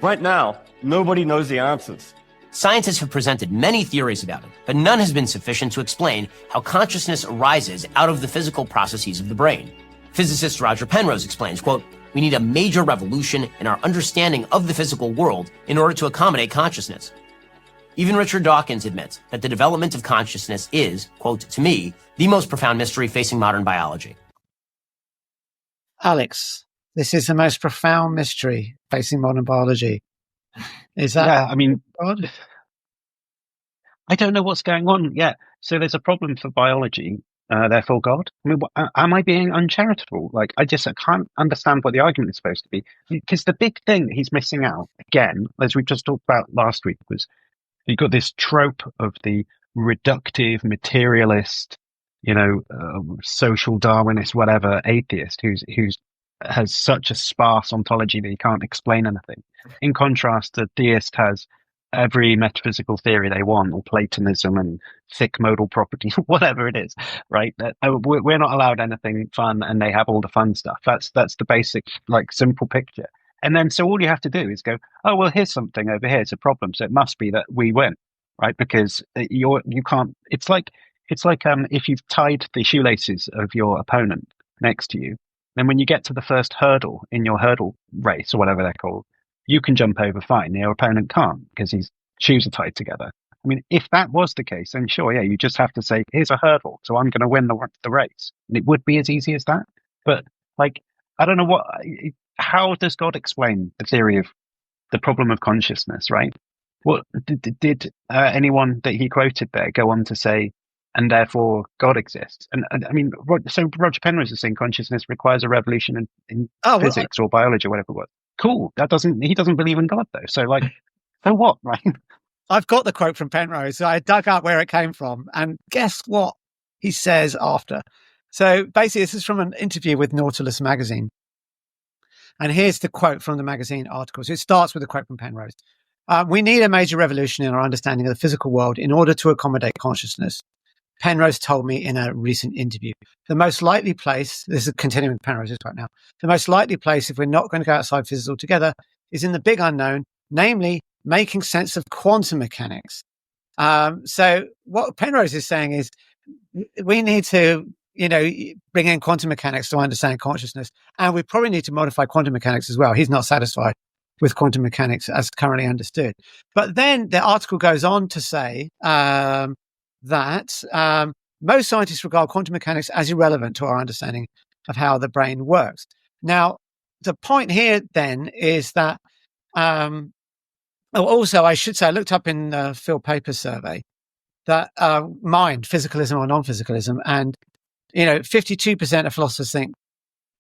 Right now, nobody knows the answers. Scientists have presented many theories about it, but none has been sufficient to explain how consciousness arises out of the physical processes of the brain. Physicist Roger Penrose explains, quote, "We need a major revolution in our understanding of the physical world in order to accommodate consciousness." Even Richard Dawkins admits that the development of consciousness is, quote, "to me, the most profound mystery facing modern biology." Alex, this is the most profound mystery facing modern biology. Is that? Yeah, I mean, God? I don't know what's going on yet. So there's a problem for biology, therefore God. I mean, am I being uncharitable? Like, I can't understand what the argument is supposed to be. Because the big thing that he's missing out, again, as we just talked about last week, was you've got this trope of the reductive, materialist, social Darwinist, whatever, atheist who's has such a sparse ontology that he can't explain anything. In contrast, the theist has every metaphysical theory they want, or Platonism and thick modal property, whatever it is, right? We're not allowed anything fun, and they have all the fun stuff. That's the basic, simple picture. And then, so all you have to do is go, oh, well, here's something over here. It's a problem. So it must be that we win, right? Because you can't, it's like if you've tied the shoelaces of your opponent next to you, then when you get to the first hurdle in your hurdle race or whatever they're called, you can jump over fine. Your opponent can't because his shoes are tied together. I mean, if that was the case, then sure, yeah, you just have to say, here's a hurdle, so I'm going to win the race. And it would be as easy as that. But, I don't know how does God explain the theory of the problem of consciousness, right? What did anyone that he quoted there go on to say, and therefore God exists? And I mean, so Roger Penrose is saying consciousness requires a revolution in physics or biology or whatever it was. Cool. He doesn't believe in God though. So so what, right? I've got the quote from Penrose. So I dug up where it came from, and guess what he says after. So basically, this is from an interview with Nautilus magazine. And here's the quote from the magazine article. So it starts with a quote from Penrose. "We need a major revolution in our understanding of the physical world in order to accommodate consciousness," Penrose told me in a recent interview. "The most likely place," this is continuing Penrose's quote now, "the most likely place if we're not going to go outside physics altogether is in the big unknown, namely making sense of quantum mechanics." So what Penrose is saying is we need to, bring in quantum mechanics to understand consciousness. And we probably need to modify quantum mechanics as well. He's not satisfied with quantum mechanics as currently understood. But then the article goes on to say that most scientists regard quantum mechanics as irrelevant to our understanding of how the brain works. Now, the point here then is that, also I should say, I looked up in the Phil Paper survey that mind, physicalism or non-physicalism, and 52% of philosophers think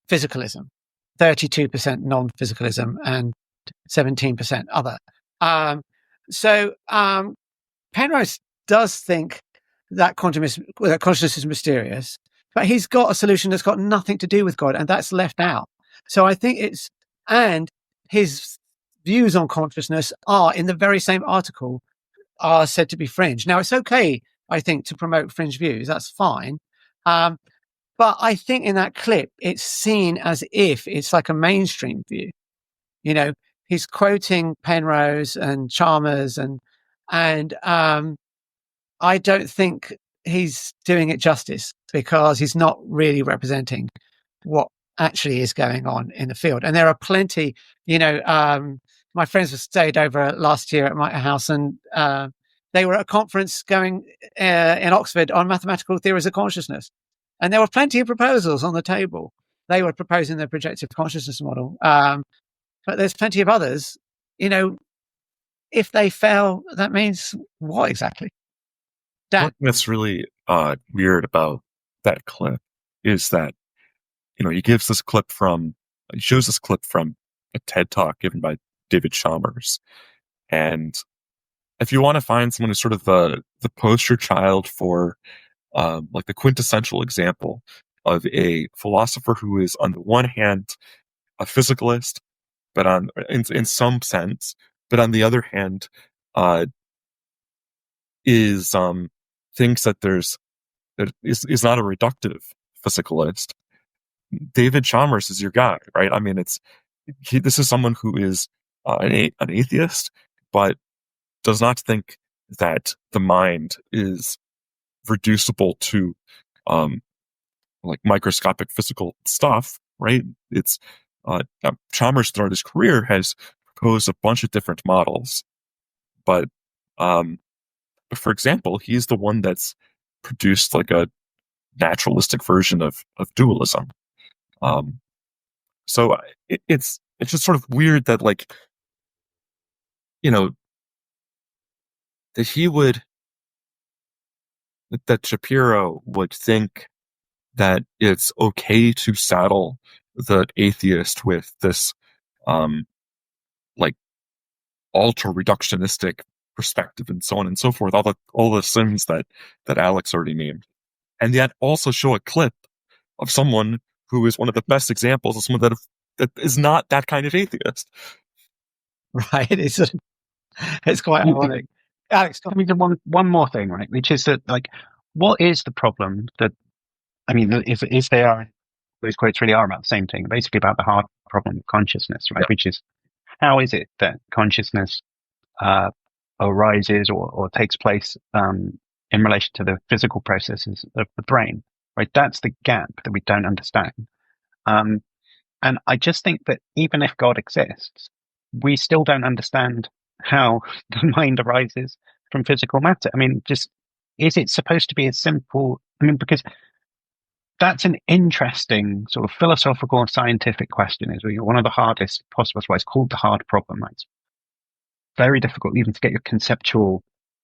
physicalism, 32% non-physicalism, and 17% other. So Penrose does think that consciousness is mysterious, but he's got a solution that's got nothing to do with God, and that's left out. So I think and his views on consciousness are, in the very same article, are said to be fringe. Now, it's okay, I think, to promote fringe views. That's fine. But I think in that clip, it's seen as if it's like a mainstream view. He's quoting Penrose and Chalmers, and I don't think he's doing it justice, because he's not really representing what actually is going on in the field. And there are plenty, my friends stayed over last year at my house, and they were at a conference going in Oxford on mathematical theories of consciousness. And there were plenty of proposals on the table. They were proposing the projective consciousness model. But there's plenty of others, if they fail, that means what exactly? Dan. What that's really weird about that clip is that, he shows this clip from a TED Talk given by David Chalmers. And if you want to find someone who's sort of the poster child for like the quintessential example of a philosopher who is on the one hand a physicalist, but in some sense, but on the other hand, is thinks that is not a reductive physicalist. David Chalmers is your guy, right? I mean, this is someone who is an atheist, but does not think that the mind is reducible to like microscopic physical stuff, right? It's Chalmers throughout his career has proposed a bunch of different models, but for example, he's the one that's produced like a naturalistic version of dualism. So it's just sort of weird that that Shapiro would think that it's okay to saddle the atheist with this like ultra reductionistic perspective and so on and so forth, all the sins that Alex already named, and yet also show a clip of someone who is one of the best examples of someone that is not that kind of atheist. Right. It's quite ironic. Alex, I mean, one more thing, right? Which is that, what is the problem that, I mean, if they are, those quotes really are about the same thing, basically about the hard problem of consciousness, right? Yeah. Which is, how is it that consciousness arises or takes place in relation to the physical processes of the brain, right? That's the gap that we don't understand. And I just think that even if God exists, we still don't understand how the mind arises from physical matter. I mean, is it supposed to be as simple? I mean, because that's an interesting sort of philosophical and scientific question. Is one of the hardest possible. That's why it's called the hard problem. Right? It's very difficult even to get your conceptual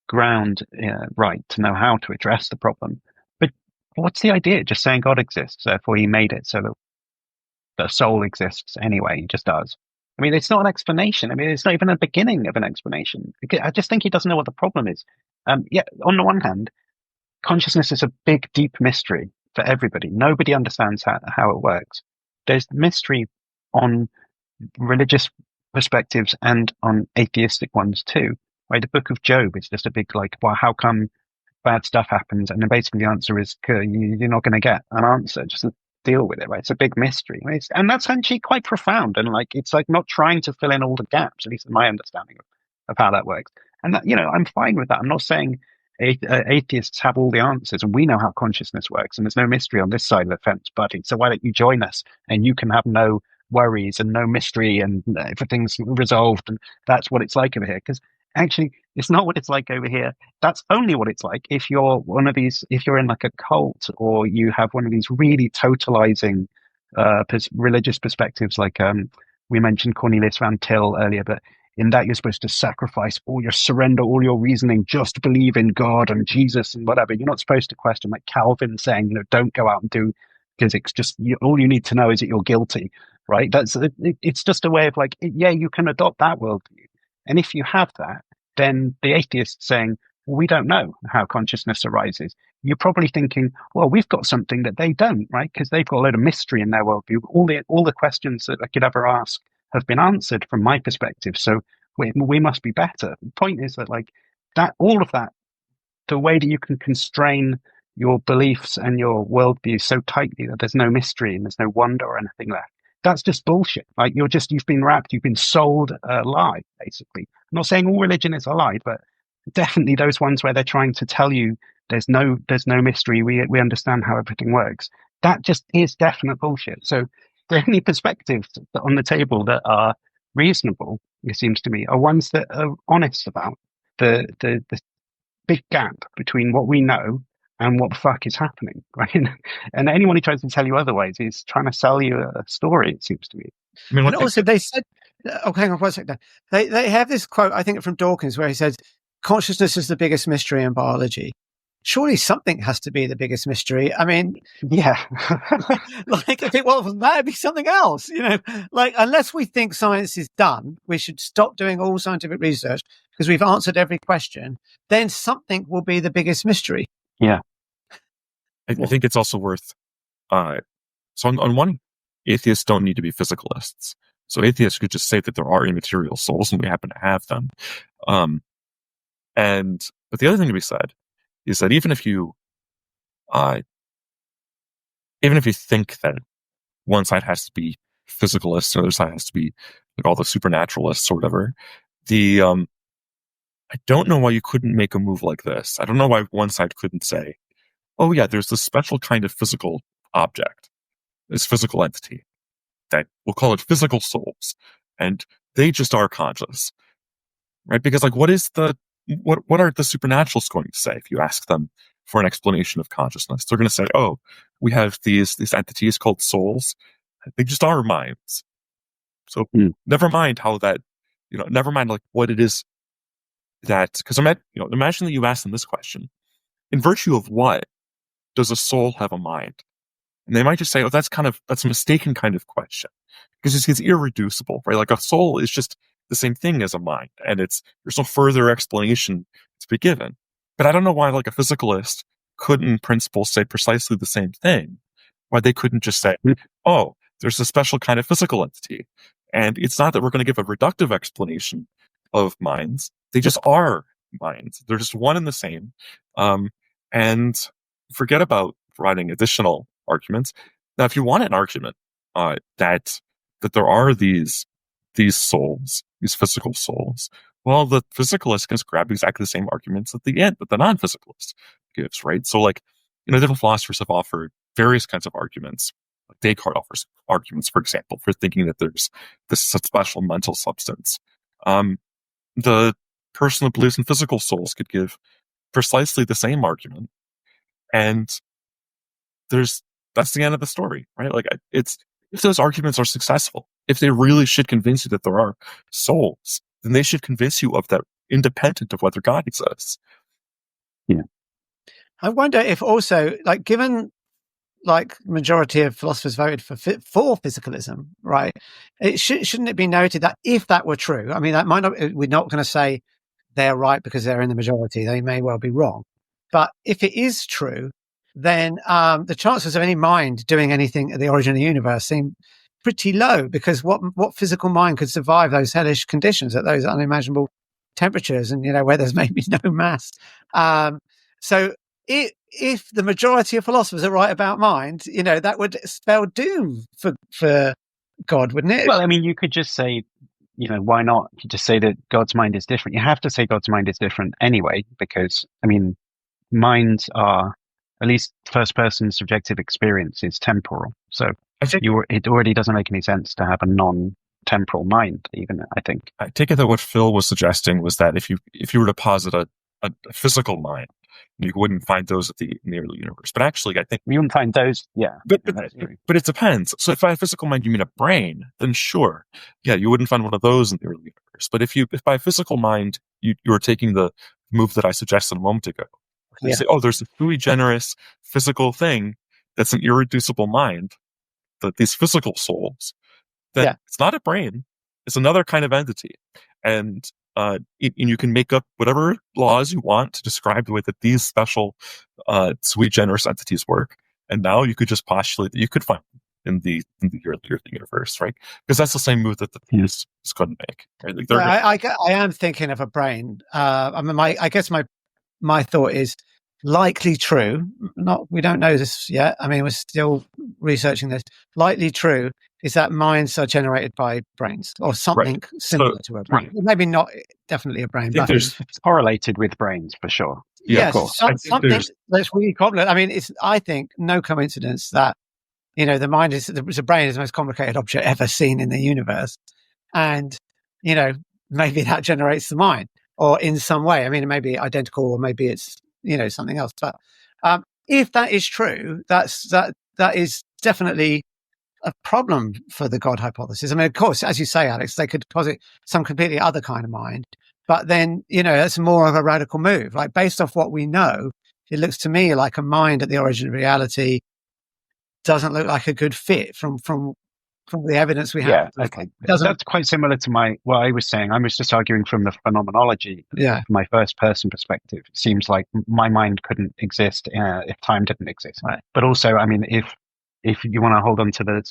ground right to know how to address the problem. But what's the idea? Just saying God exists, therefore He made it so that the soul exists anyway. He just does. I mean, it's not an explanation. I mean, it's not even a beginning of an explanation. I just think he doesn't know what the problem is. Yeah, on the one hand, consciousness is a big, deep mystery for everybody. Nobody understands how it works. There's mystery on religious perspectives and on atheistic ones too. Right? The Book of Job is just a big well, how come bad stuff happens? And then basically the answer is you're not going to get an answer. Just deal with it, right? It's a big mystery, right? And that's actually quite profound, and it's not trying to fill in all the gaps, at least in my understanding of how that works. And that, I'm fine with that. I'm not saying atheists have all the answers, and we know how consciousness works, and there's no mystery on this side of the fence, buddy. So why don't you join us, and you can have no worries and no mystery, and everything's resolved, and that's what it's like over here. Because actually, it's not what it's like over here. That's only what it's like if you're if you're in a cult, or you have one of these really totalizing religious perspectives, we mentioned Cornelius Van Til earlier, but in that you're supposed to sacrifice surrender all your reasoning, just believe in God and Jesus and whatever. You're not supposed to question, like Calvin saying, don't go out and do physics. All you need to know is that you're guilty, right? It's just a way of yeah, you can adopt that worldview. And if you have that, then the atheist saying, well, we don't know how consciousness arises. You're probably thinking, well, we've got something that they don't, right? Because they've got a load of mystery in their worldview. All the questions that I could ever ask have been answered from my perspective. So we must be better. The point is that all of that, the way that you can constrain your beliefs and your worldview so tightly that there's no mystery and there's no wonder or anything left, that's just bullshit. You've been wrapped, you've been sold a lie, basically. I'm not saying all religion is a lie, but definitely those ones where they're trying to tell you there's no mystery, we understand how everything works. That just is definite bullshit. So the only perspectives on the table that are reasonable, it seems to me, are ones that are honest about the big gap between what we know and what the fuck is happening, right? And anyone who tries to tell you otherwise is trying to sell you a story, it seems to me. I mean, also they said Oh, hang on 1 second. They have this quote, I think from Dawkins, where he says, consciousness is the biggest mystery in biology. Surely something has to be the biggest mystery. I mean, yeah. like if it wasn't that, it'd be something else, like unless we think science is done, we should stop doing all scientific research because we've answered every question. Then something will be the biggest mystery. Yeah. I think it's also worth, so on one, atheists don't need to be physicalists. So atheists could just say that there are immaterial souls and we happen to have them. But the other thing to be said is that even if you think that one side has to be physicalists, the other side has to be like all the supernaturalists or whatever, I don't know why you couldn't make a move like this. I don't know why one side couldn't say, oh yeah, there's this special kind of physical object, this physical entity that we'll call it physical souls, and they just are conscious, right? Because like, what are the supernaturalists going to say if you ask them for an explanation of consciousness? They're going to say, oh, we have these entities called souls. They just are minds. So never mind how that, never mind like what it is that, because imagine that you ask them this question: in virtue of what does a soul have a mind? And they might just say, oh, that's a mistaken kind of question, because it's irreducible, right? Like a soul is just the same thing as a mind, and there's no further explanation to be given. But I don't know why like a physicalist couldn't in principle say precisely the same thing, why they couldn't just say, oh, there's a special kind of physical entity, and it's not that we're going to give a reductive explanation of minds. They just are minds. They're just one and the same. And forget about providing additional arguments. Now, if you want an argument that there are these souls, these physical souls, well, the physicalist can grab exactly the same arguments at the end that the non-physicalist gives, right? So, like, different philosophers have offered various kinds of arguments. Like Descartes offers arguments, for example, for thinking that there's this special mental substance. The person who believes in physical souls could give precisely the same argument, and that's the end of the story, right? Like, if those arguments are successful, if they really should convince you that there are souls, then they should convince you of that independent of whether God exists. Yeah. I wonder if also, like, given like majority of philosophers voted for physicalism, right? Shouldn't it be noted that if that were true, I mean, that might not, we're not going to say they're right because they're in the majority. They may well be wrong. But if it is true, then the chances of any mind doing anything at the origin of the universe seem pretty low, because what physical mind could survive those hellish conditions at those unimaginable temperatures and, where there's maybe no mass. So if the majority of philosophers are right about mind, that would spell doom for God, wouldn't it? Well, I mean, you could just say, why not just say that God's mind is different? You have to say God's mind is different anyway, because, I mean, minds are, at least first-person subjective experience is temporal. So it already doesn't make any sense to have a non-temporal mind, even, I think. I take it that what Phil was suggesting was that if you were to posit a physical mind, you wouldn't find those in the early universe. But actually, I think you wouldn't find those. Yeah, but it depends. So if by a physical mind you mean a brain, then sure, yeah, you wouldn't find one of those in the early universe. But if by a physical mind you were taking the move that I suggested a moment ago, you say, oh, there's a sui generis physical thing that's an irreducible mind, that these physical souls, then it's not a brain, it's another kind of entity, and you can make up whatever laws you want to describe the way that these special sui generis entities work. And now you could just postulate that you could find in the earlier universe, right? Because that's the same move that the theist is going to make. Right? Like I am thinking of a brain. I mean, I guess my thought is likely true. We don't know this yet. I mean, we're still researching this. Likely true is that minds are generated by brains or something similar to a brain. Maybe not definitely a brain, but it's correlated with brains for sure. Yeah, of course. Something that's really complicated. I mean, I think no coincidence that the mind the brain is the most complicated object ever seen in the universe, and maybe that generates the mind, or in some way. I mean, it may be identical, or maybe it's something else. But if that is true, that is definitely a problem for the God hypothesis. I mean, of course, as you say, Alex, they could posit some completely other kind of mind, but then, that's more of a radical move. Like, based off what we know, it looks to me like a mind at the origin of reality doesn't look like a good fit from the evidence we have. Yeah, okay. That's quite similar to what I was saying. I was just arguing from the phenomenology, from my first person perspective. It seems like my mind couldn't exist if time didn't exist. Right. But also, I mean, if you want to hold on to the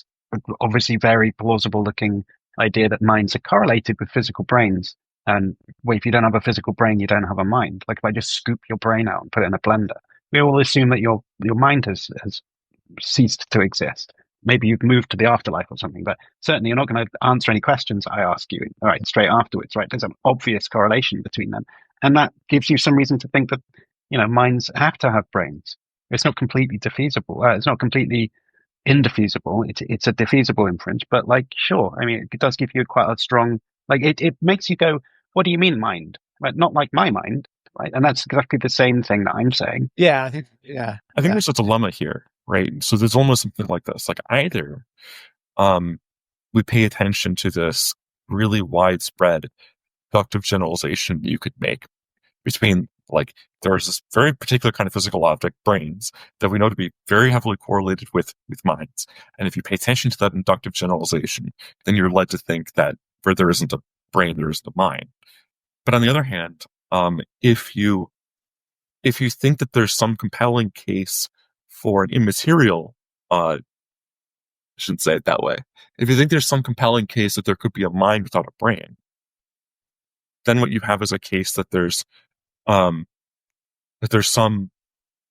obviously very plausible looking idea that minds are correlated with physical brains, and if you don't have a physical brain, you don't have a mind. Like, if I just scoop your brain out and put it in a blender, we all assume that your mind has ceased to exist. Maybe you've moved to the afterlife or something, but certainly you're not going to answer any questions I ask you, all right, straight afterwards, right? There's an obvious correlation between them. And that gives you some reason to think that, minds have to have brains. It's not completely defeasible. It's not completely indefeasible. It's a defeasible inference, but sure. I mean, it does give you quite a strong, it makes you go, what do you mean mind? Right? Not like my mind, right? And that's exactly the same thing that I'm saying. Yeah, I think there's a dilemma here, right? So there's almost something like this. Like, either we pay attention to this really widespread deductive generalization you could make between, there's this very particular kind of physical object, brains, that we know to be very heavily correlated with minds. And if you pay attention to that inductive generalization, then you're led to think that where there isn't a brain, there isn't a mind. But on the other hand, if you think that there's some compelling case for an immaterial, I shouldn't say it that way. If you think there's some compelling case that there could be a mind without a brain, then what you have is a case that there's some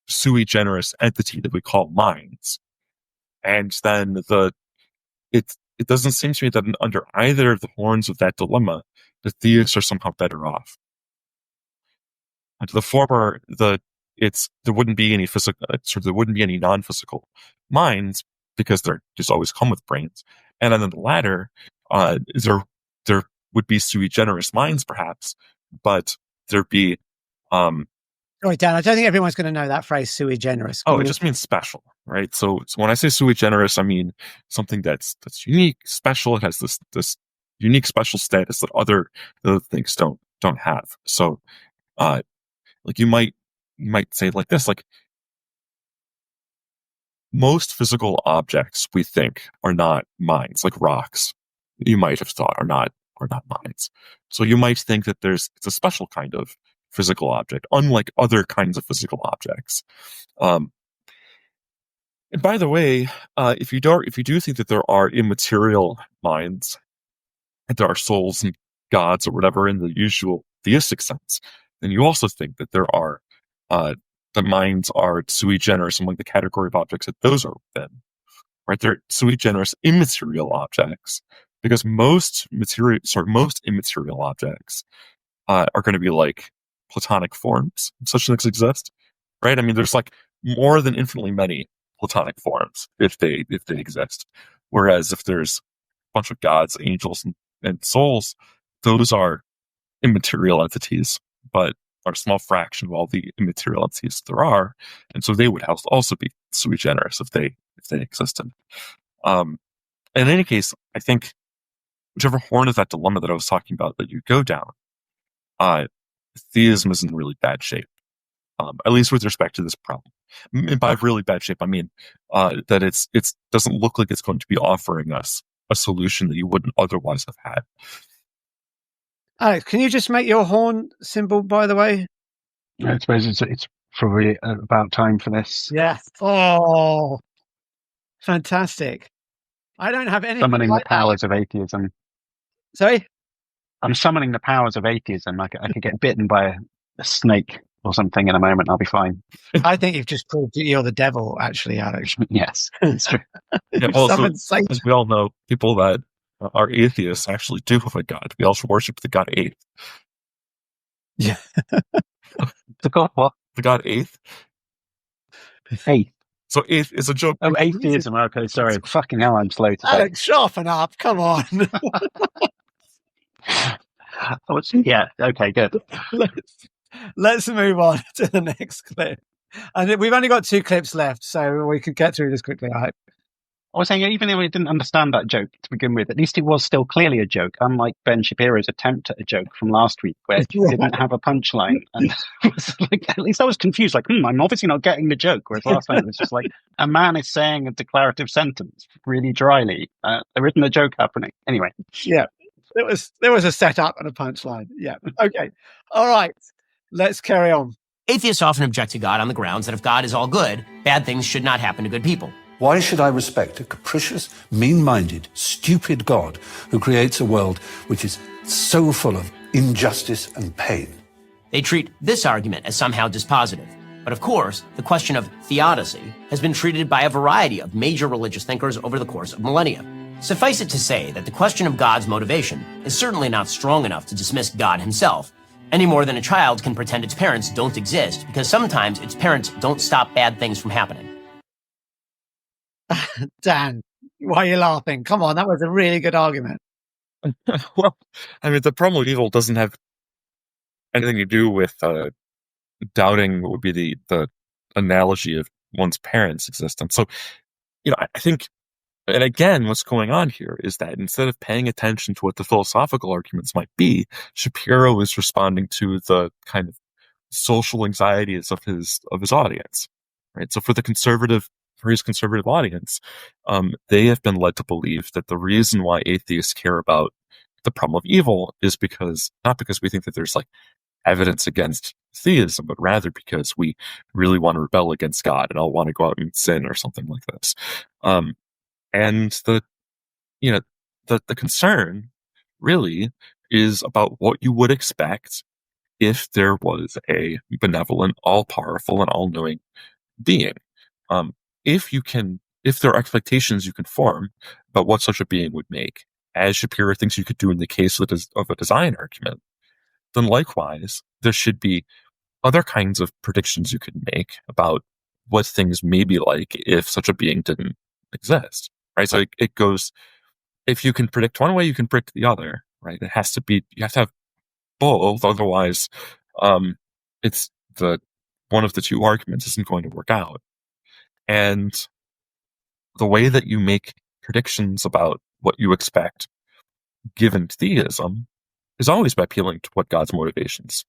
sui generis entity that we call minds. And then it doesn't seem to me that under either of the horns of that dilemma, the theists are somehow better off. And to the former, there wouldn't be any there wouldn't be any non-physical minds because they're just always come with brains. And then in the latter, there would be sui generis minds perhaps, but there'd be Sorry, Dan, I don't think everyone's going to know that phrase, sui generis. It just means special, right? So when I say sui generis, I mean something that's unique, special. It has this unique special status that other things don't have. So, you might say it like this, most physical objects we think are not minds, like rocks, you might have thought are not minds. So you might think that it's a special kind of physical object, unlike other kinds of physical objects. And by the way, if you do think that there are immaterial minds, that there are souls and gods or whatever in the usual theistic sense, then you also think that there are the minds are sui generis among the category of objects that those are within. Right? They're sui generis immaterial objects, because most immaterial objects are going to be like Platonic forms. Such things exist, right? I mean, there's more than infinitely many Platonic forms if they exist. Whereas if there's a bunch of gods, angels, and souls, those are immaterial entities, but are a small fraction of all the immaterial entities there are, and so they would also be sui generis if they existed. In any case, I think whichever horn of that dilemma that I was talking about that you go down, theism is in really bad shape, at least with respect to this problem. And by really bad shape, I mean that it doesn't look like it's going to be offering us a solution that you wouldn't otherwise have had. Alex, can you just make your horn symbol, by the way? I suppose it's probably about time for this. Yeah. Oh, fantastic. I don't have anything summoning like the powers of atheism. Sorry? I'm summoning the powers of atheism. I could get bitten by a snake or something in a moment. I'll be fine. I think you've just proved that you're the devil, actually, Alex. Yes, it's true. Yeah, also, as we all know, people that are atheists actually do have a god. We also worship the god Eighth. Yeah. The god what? The god Eighth. Eighth. So Eighth is a joke. Oh, atheism. Okay, sorry. Fucking hell, I'm slow today. Alex, sharpen up. Come on. Yeah. Okay. Good. Let's move on to the next clip. And we've only got 2 clips left, so we could get through this quickly, I hope. I was saying, even though I didn't understand that joke to begin with, at least it was still clearly a joke, unlike Ben Shapiro's attempt at a joke from last week, where it didn't have a punchline. And was like, at least I was confused, like, I'm obviously not getting the joke. Whereas last time it was just like, a man is saying a declarative sentence really dryly. There isn't a joke happening. Anyway. Yeah, there was a setup and a punchline. Yeah. Okay. All right. Let's carry on. Atheists often object to God on the grounds that if God is all good, bad things should not happen to good people. Why should I respect a capricious, mean-minded, stupid God who creates a world which is so full of injustice and pain? They treat this argument as somehow dispositive. But of course, the question of theodicy has been treated by a variety of major religious thinkers over the course of millennia. Suffice it to say that the question of God's motivation is certainly not strong enough to dismiss God himself, any more than a child can pretend its parents don't exist, because sometimes its parents don't stop bad things from happening. Dan, why are you laughing? Come on, that was a really good argument. Well, I mean, the problem with evil doesn't have anything to do with doubting what would be the analogy of one's parents' existence. So, I think, and again, what's going on here is that instead of paying attention to what the philosophical arguments might be, Shapiro is responding to the kind of social anxieties of his audience, right? So for his conservative audience, they have been led to believe that the reason why atheists care about the problem of evil is not because we think that there's like evidence against theism, but rather because we really want to rebel against God and all want to go out and sin or something like this. And the concern really is about what you would expect if there was a benevolent, all-powerful, and all-knowing being. If there are expectations you can form about what such a being would make, as Shapiro thinks you could do in the case of a design argument, then likewise, there should be other kinds of predictions you could make about what things may be like if such a being didn't exist, right? So it goes, if you can predict one way, you can predict the other, right? You have to have both, otherwise, it's one of the two arguments isn't going to work out. And the way that you make predictions about what you expect given theism is always by appealing to what God's motivations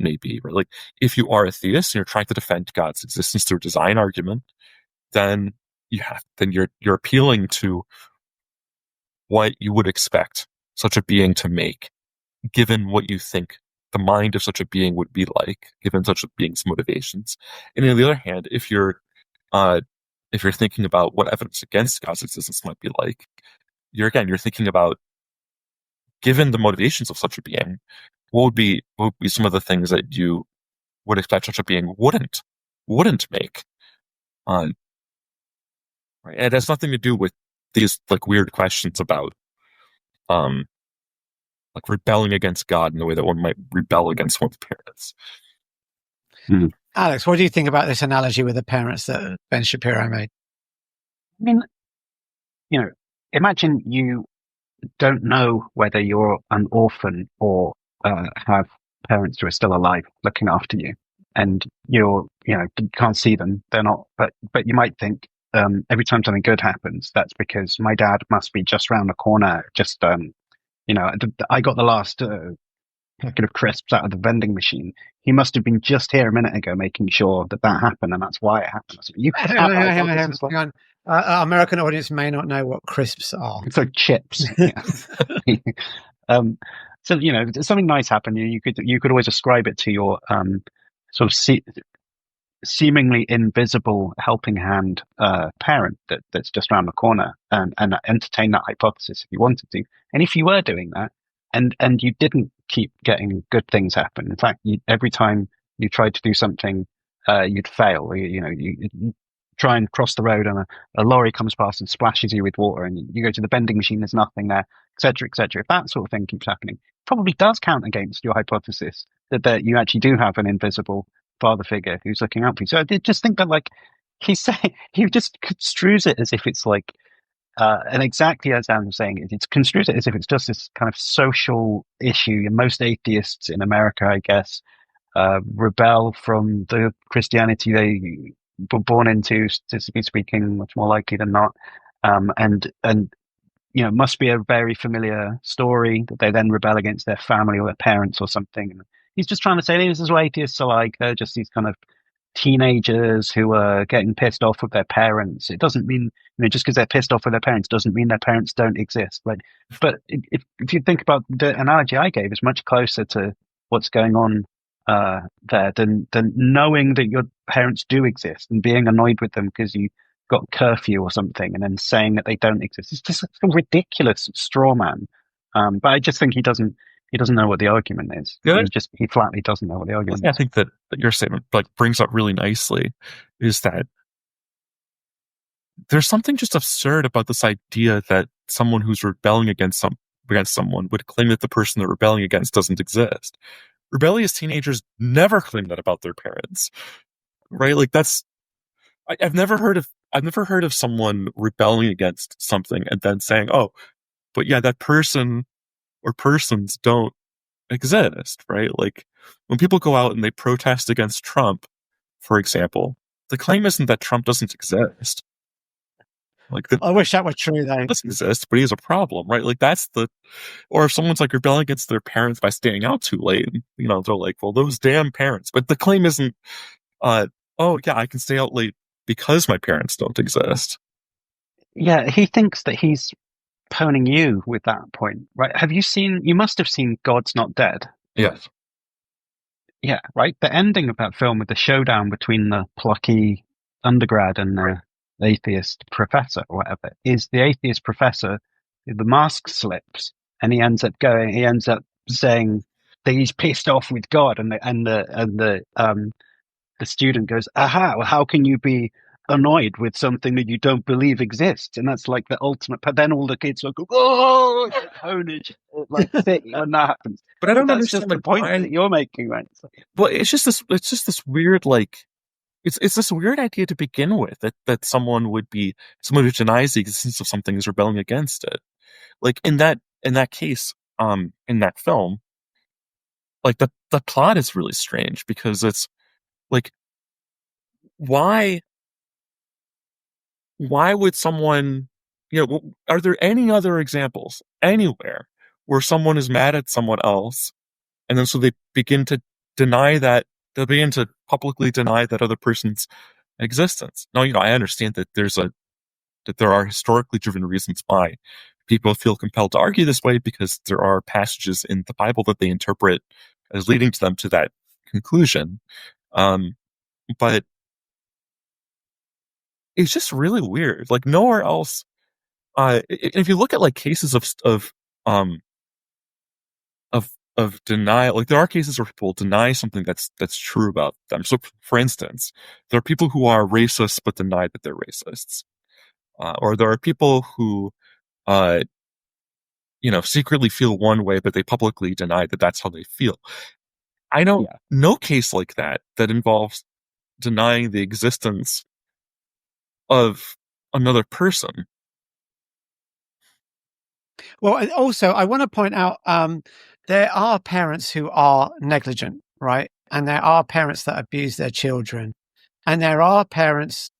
may be, right? Like, if you are a theist and you're trying to defend God's existence through a design argument, then you're appealing to what you would expect such a being to make, given what you think the mind of such a being would be like, given such a being's motivations. And on the other hand, if you're thinking about what evidence against God's existence might be like, you're thinking about, given the motivations of such a being, what would be some of the things that you would expect such a being wouldn't make. Right? And it has nothing to do with these like weird questions about like rebelling against God in the way that one might rebel against one's parents. Alex, what do you think about this analogy with the parents that Ben Shapiro made? I mean, imagine you don't know whether you're an orphan or have parents who are still alive looking after you, and you can't see them. They're not, but you might think every time something good happens, that's because my dad must be just round the corner. Just I got the last packet of crisps out of the vending machine. He must have been just here a minute ago making sure that happened, and that's why it happened. Hang on. Our American audience may not know what crisps are. So chips. So something nice happened. You could always ascribe it to your sort of seemingly invisible helping hand parent that's just around the corner, and entertain that hypothesis if you wanted to. And if you were doing that, and you didn't keep getting good things happen. In fact, every time you tried to do something, you'd fail. You try and cross the road and a lorry comes past and splashes you with water, and you go to the vending machine, there's nothing there, etc., etc. If that sort of thing keeps happening, it probably does count against your hypothesis that you actually do have an invisible father figure who's looking out for you. So I just think that, like, he just construes it as if it's like, and exactly as I'm saying, it's construes it as if it's just this kind of social issue. And most atheists in America, I guess, rebel from the Christianity they were born into, to be speaking, much more likely than not. and must be a very familiar story that they then rebel against their family or their parents or something. And he's just trying to say this is what atheists are like. They're just these kind of teenagers who are getting pissed off with their parents. It doesn't mean, just because they're pissed off with their parents doesn't mean their parents don't exist. Right? But if you think about the analogy I gave, is much closer to what's going on there than knowing that your parents do exist and being annoyed with them because you got curfew or something and then saying that they don't exist. It's just a ridiculous straw man. But I just think he doesn't know what the argument is. Good. He flatly doesn't know what the argument is. I think that your statement brings up really nicely is that there's something just absurd about this idea that someone who's rebelling against someone would claim that the person they're rebelling against doesn't exist. Rebellious teenagers never claim that about their parents, right? Like I've never heard of someone rebelling against something and then saying, "Oh, but yeah, that person or persons don't exist," right? Like when people go out and they protest against Trump, for example, the claim isn't that Trump doesn't exist. I wish that were true, though. He doesn't exist, but he has a problem, right? Like or if someone's like rebelling against their parents by staying out too late, they're like, well, those damn parents. But the claim isn't, oh yeah, I can stay out late because my parents don't exist. Yeah, he thinks that he's poning you with that point, right? You must have seen God's Not Dead. Yes. Yeah, right? The ending of that film with the showdown between the plucky undergrad and the atheist professor or whatever is the atheist professor, the mask slips and he ends up saying that he's pissed off with God and the student goes, aha, well, how can you be annoyed with something that you don't believe exists? And that's like the ultimate. But then all the kids will go, oh, it's honage, like city when that happens. But I don't that's understand just the point that you're making, right? Well, it's just this weird, it's this weird idea to begin with that someone who denies the existence of something is rebelling against it. Like in that case, in that film, like the plot is really strange because it's like, why would someone, are there any other examples anywhere where someone is mad at someone else and then so they begin to publicly deny that other person's existence? Now, I understand that there are historically driven reasons why people feel compelled to argue this way because there are passages in the Bible that they interpret as leading to them to that conclusion. But it's just really weird. Like nowhere else. If you look at like cases of denial, like there are cases where people deny something that's true about them. So, for instance, there are people who are racists but deny that they're racists, or there are people who, secretly feel one way but they publicly deny that that's how they feel. I know no case like that involves denying the existence of another person. Well, also, I want to point out there are parents who are negligent, right? And there are parents that abuse their children. And there are parents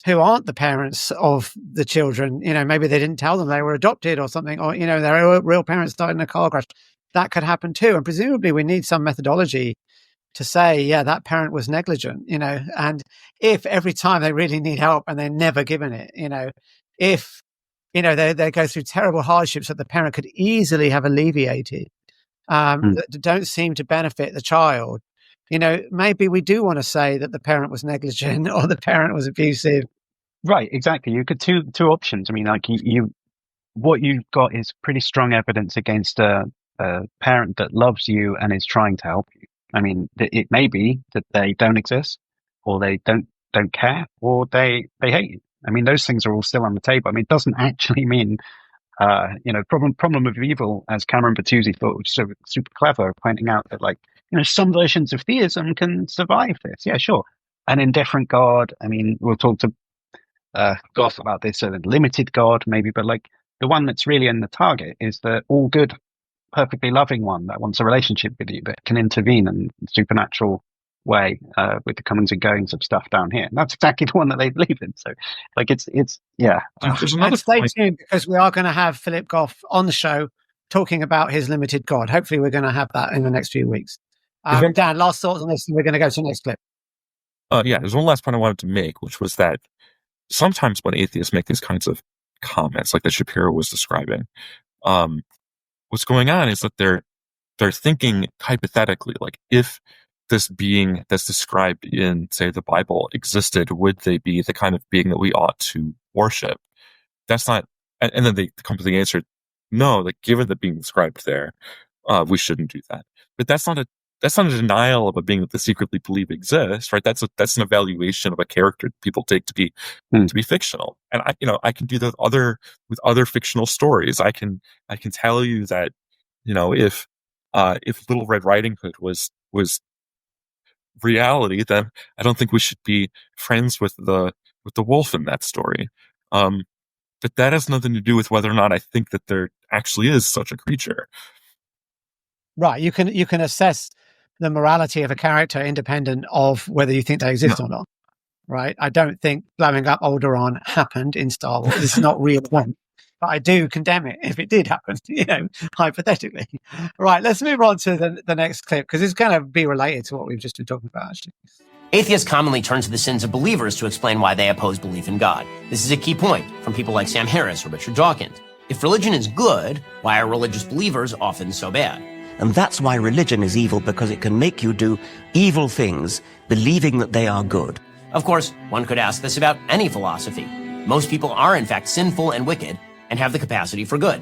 who aren't the parents of the children. Maybe they didn't tell them they were adopted or something, or, their real parents died in a car crash. That could happen too. And presumably we need some methodology to say, yeah, that parent was negligent, and if every time they really need help and they're never given it, if, they go through terrible hardships that the parent could easily have alleviated, that don't seem to benefit the child, maybe we do want to say that the parent was negligent or the parent was abusive. Right, exactly. You could two options. I mean, like what you've got is pretty strong evidence against a parent that loves you and is trying to help you. I mean, it may be that they don't exist, or they don't care, or they hate you. I mean, those things are all still on the table. I mean, it doesn't actually mean, problem of evil, as Cameron Bertuzzi thought was so super clever, pointing out that some versions of theism can survive this. Yeah, sure. An indifferent God. I mean, we'll talk to Goff about this. So the limited God, maybe, but the one that's really in the target is the all good, perfectly loving one that wants a relationship with you, but can intervene in supernatural way with the comings and goings of stuff down here. And that's exactly the one that they believe in. So, like, it's yeah. There's another and stay point. tuned, because we are going to have Philip Goff on the show talking about his limited God. Hopefully, we're going to have that in the next few weeks. Dan, last thoughts on this, and we're going to go to the next clip. There's one last point I wanted to make, which was that sometimes when atheists make these kinds of comments, like that Shapiro was describing, what's going on is that they're thinking hypothetically, like, if this being that's described in, say, the Bible existed, would they be the kind of being that we ought to worship? That's not, and then they come to the answer, no, like, given the being described there, we shouldn't do that. But that's not a denial of a being that they secretly believe exists, right? That's an evaluation of a character people take to be fictional. And I can do that with other fictional stories. I can tell you that, if Little Red Riding Hood was reality, then I don't think we should be friends with the wolf in that story. But that has nothing to do with whether or not I think that there actually is such a creature. Right. You can assess the morality of a character independent of whether you think they exist or not. Right. I don't think blowing up Alderaan happened in Star Wars. It's not real event. But I do condemn it if it did happen, hypothetically. Right, let's move on to the next clip, because it's going to be related to what we've just been talking about, actually. Atheists commonly turn to the sins of believers to explain why they oppose belief in God. This is a key point from people like Sam Harris or Richard Dawkins. If religion is good, why are religious believers often so bad? And that's why religion is evil, because it can make you do evil things, believing that they are good. Of course, one could ask this about any philosophy. Most people are, in fact, sinful and wicked, and have the capacity for good.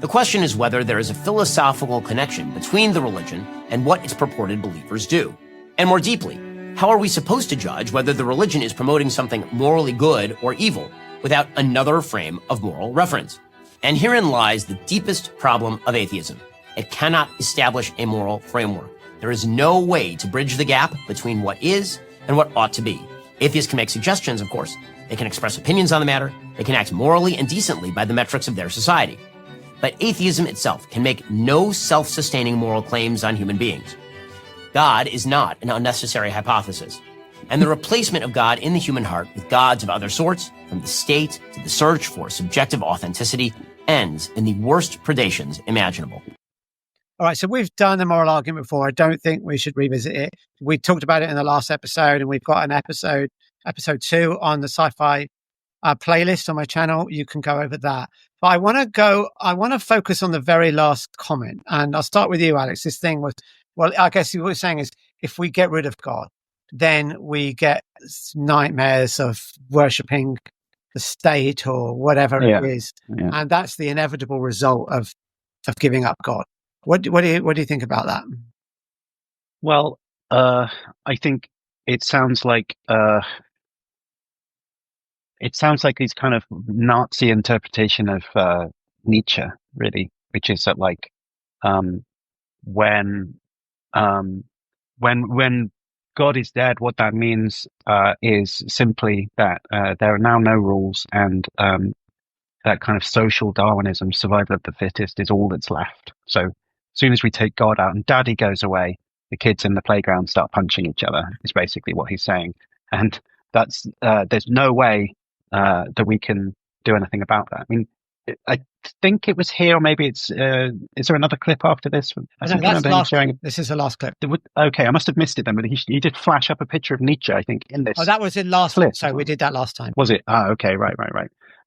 The question is whether there is a philosophical connection between the religion and what its purported believers do. And more deeply, how are we supposed to judge whether the religion is promoting something morally good or evil without another frame of moral reference? And herein lies the deepest problem of atheism. It cannot establish a moral framework. There is no way to bridge the gap between what is and what ought to be. Atheists can make suggestions, of course. They can express opinions on the matter. They can act morally and decently by the metrics of their society. But atheism itself can make no self-sustaining moral claims on human beings. God is not an unnecessary hypothesis. And the replacement of God in the human heart with gods of other sorts, from the state to the search for subjective authenticity, ends in the worst predations imaginable. All right, so we've done the moral argument before. I don't think we should revisit it. We talked about it in the last episode, and we've got an episode 2 on the SciPhi playlist on my channel. You can go over that. But I want to focus on the very last comment. And I'll start with you, Alex. This thing was, well, I guess what you're saying is, if we get rid of God, then we get nightmares of worshipping the state or whatever it is. Yeah. And that's the inevitable result of giving up God. What do you think about that? Well, I think it sounds like these kind of Nazi interpretation of Nietzsche, really, which is that, like, when God is dead, what that means is simply that there are now no rules, and that kind of social Darwinism, survival of the fittest, is all that's left. So as soon as we take God out and Daddy goes away, the kids in the playground start punching each other, is basically what he's saying. And that's there's no way that we can do anything about that. I mean, I think it was here, or maybe it's. Is there another clip after this? This is the last clip. Okay, I must have missed it then. But he did flash up a picture of Nietzsche, I think, in this. Oh, that was in last clip. So we did that last time. Was it? Okay, right.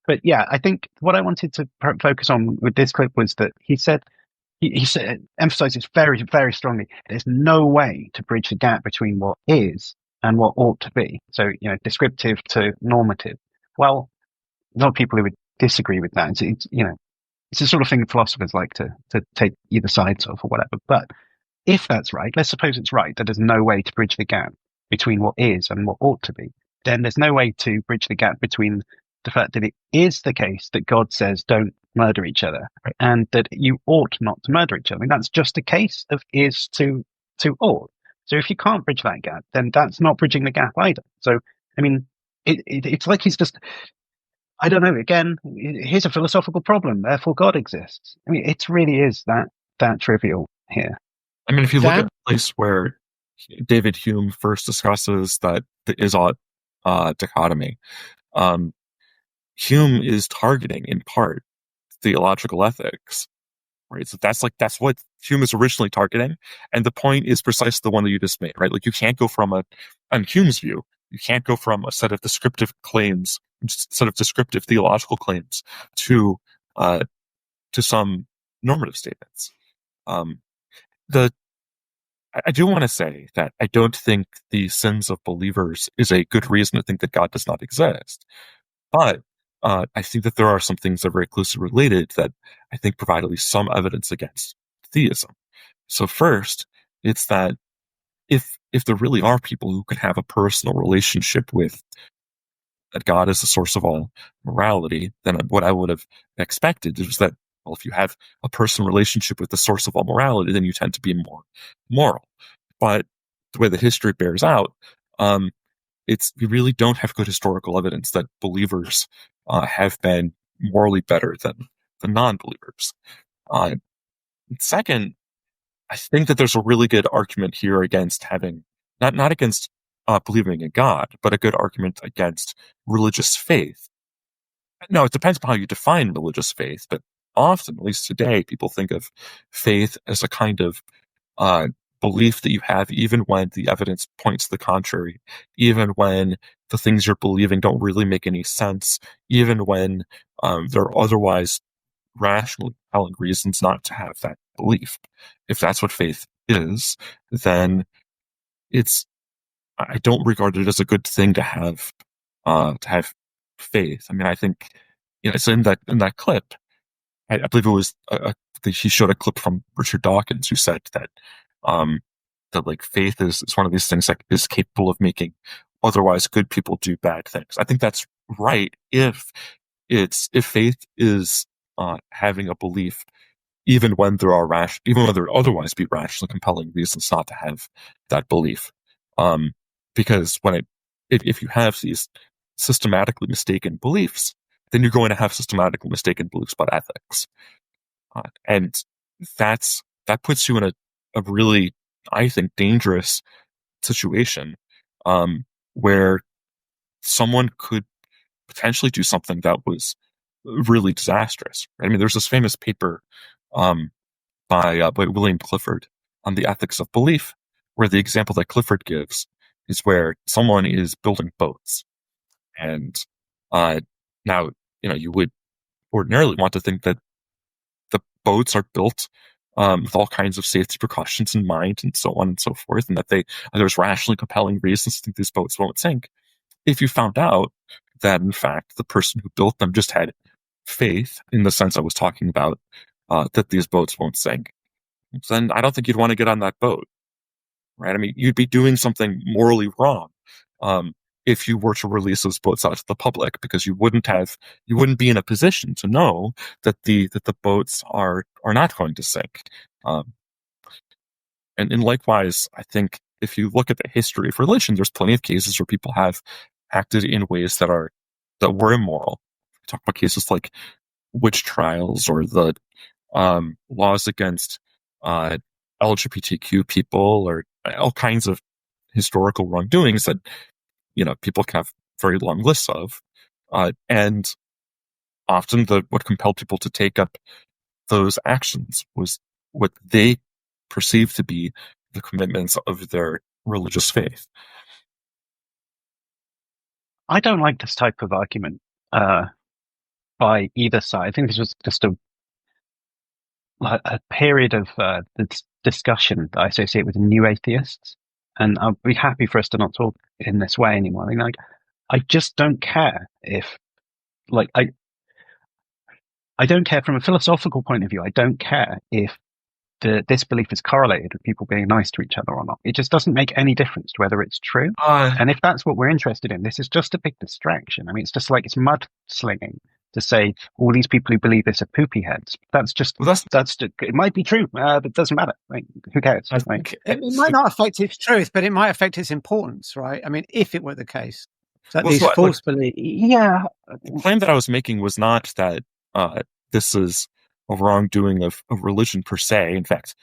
But yeah, I think what I wanted to focus on with this clip was that he said. He said, emphasizes very, very strongly, there's no way to bridge the gap between what is and what ought to be. So, descriptive to normative. Well, a lot of people who would disagree with that. It's the sort of thing philosophers like to take either sides of or whatever. But if that's right, let's suppose it's right, that there's no way to bridge the gap between what is and what ought to be. Then there's no way to bridge the gap between the fact that it is the case that God says don't murder each other, and that you ought not to murder each other. I mean, that's just a case of is to ought. So if you can't bridge that gap, then that's not bridging the gap either. So, I mean, it's like he's just, I don't know, again, here's a philosophical problem, therefore God exists. I mean, it really is that trivial here. I mean, if you look at a place where David Hume first discusses the is-ought dichotomy. Hume is targeting, in part, theological ethics, right? So that's what Hume is originally targeting, and the point is precisely the one that you just made, right? Like, you can't go from on Hume's view, you can't go from a set of descriptive claims, descriptive theological claims, to some normative statements. I do want to say that I don't think the sins of believers is a good reason to think that God does not exist. But I think that there are some things that are very closely related that I think provide at least some evidence against theism. So first, it's that if there really are people who can have a personal relationship with that God is the source of all morality, then what I would have expected is that, well, if you have a personal relationship with the source of all morality, then you tend to be more moral. But the way that history bears out, we really don't have good historical evidence that believers have been morally better than non-believers. Second, I think that there's a really good argument here against having, not against believing in God, but a good argument against religious faith. Now, it depends on how you define religious faith, but often, at least today, people think of faith as a kind of belief that you have even when the evidence points to the contrary, even when the things you're believing don't really make any sense, even when there are otherwise rationally compelling reasons not to have that belief. If that's what faith is, then I don't regard it as a good thing to have faith. I mean, I think, so in that clip, I believe it was he showed a clip from Richard Dawkins, who said that like faith is one of these things that is capable of making otherwise good people do bad things. I think that's right if faith is having a belief even when there otherwise be rationally compelling reasons not to have that belief. Because if you have these systematically mistaken beliefs, then you're going to have systematically mistaken beliefs about ethics. And that puts you in a really, I think, dangerous situation where someone could potentially do something that was really disastrous. Right? I mean, there's this famous paper by William Clifford on the ethics of belief, where the example that Clifford gives is where someone is building boats. And now, you would ordinarily want to think that the boats are built with all kinds of safety precautions in mind, and so on and so forth, and that there's rationally compelling reasons to think these boats won't sink. If you found out that, in fact, the person who built them just had faith, in the sense I was talking about, that these boats won't sink, then I don't think you'd want to get on that boat, right? I mean, you'd be doing something morally wrong if you were to release those boats out to the public, because you wouldn't be in a position to know that the boats are not going to sink. And likewise, I think if you look at the history of religion, there's plenty of cases where people have acted in ways that were immoral. We talk about cases like witch trials, or the laws against LGBTQ people, or all kinds of historical wrongdoings that people can have very long lists of, and often what compelled people to take up those actions was what they perceived to be the commitments of their religious faith. I don't like this type of argument by either side. I think this was just a period of discussion that I associate with new atheists, and I'll be happy for us to not talk in this way anymore. I mean, I just don't care if, I don't care from a philosophical point of view. I don't care if this belief is correlated with people being nice to each other or not. It just doesn't make any difference to whether it's true. And if that's what we're interested in, this is just a big distraction. I mean, it's just like it's mudslinging to say all these people who believe this are poopy heads. That's just it might be true, but it doesn't matter. Like, who cares? It might not affect its truth, but it might affect its importance, right? I mean, if it were the case. So these false beliefs. Yeah. The claim that I was making was not that this is a wrongdoing of religion per se. In fact,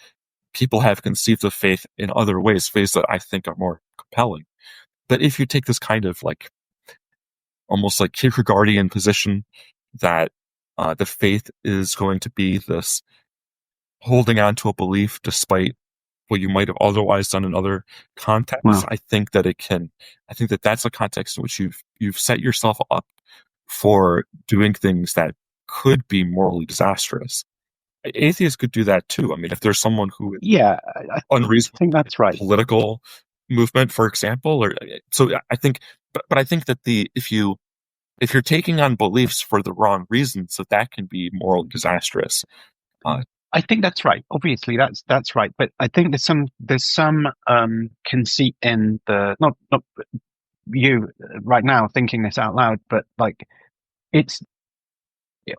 people have conceived of faith in other ways that I think are more compelling. But if you take this kind of like almost like Kierkegaardian position that the faith is going to be this holding on to a belief despite what you might have otherwise done in other contexts, Wow. I think that that's a context in which you've set yourself up for doing things that could be morally disastrous. Atheists could do that too. I mean, if there's someone who I unreasonable, think that's right. Political movement, for example, or so I think, but I think that if you're taking on beliefs for the wrong reasons, that can be morally disastrous. I think that's right. Obviously, that's right. But I think there's some conceit in the not you right now thinking this out loud, but like if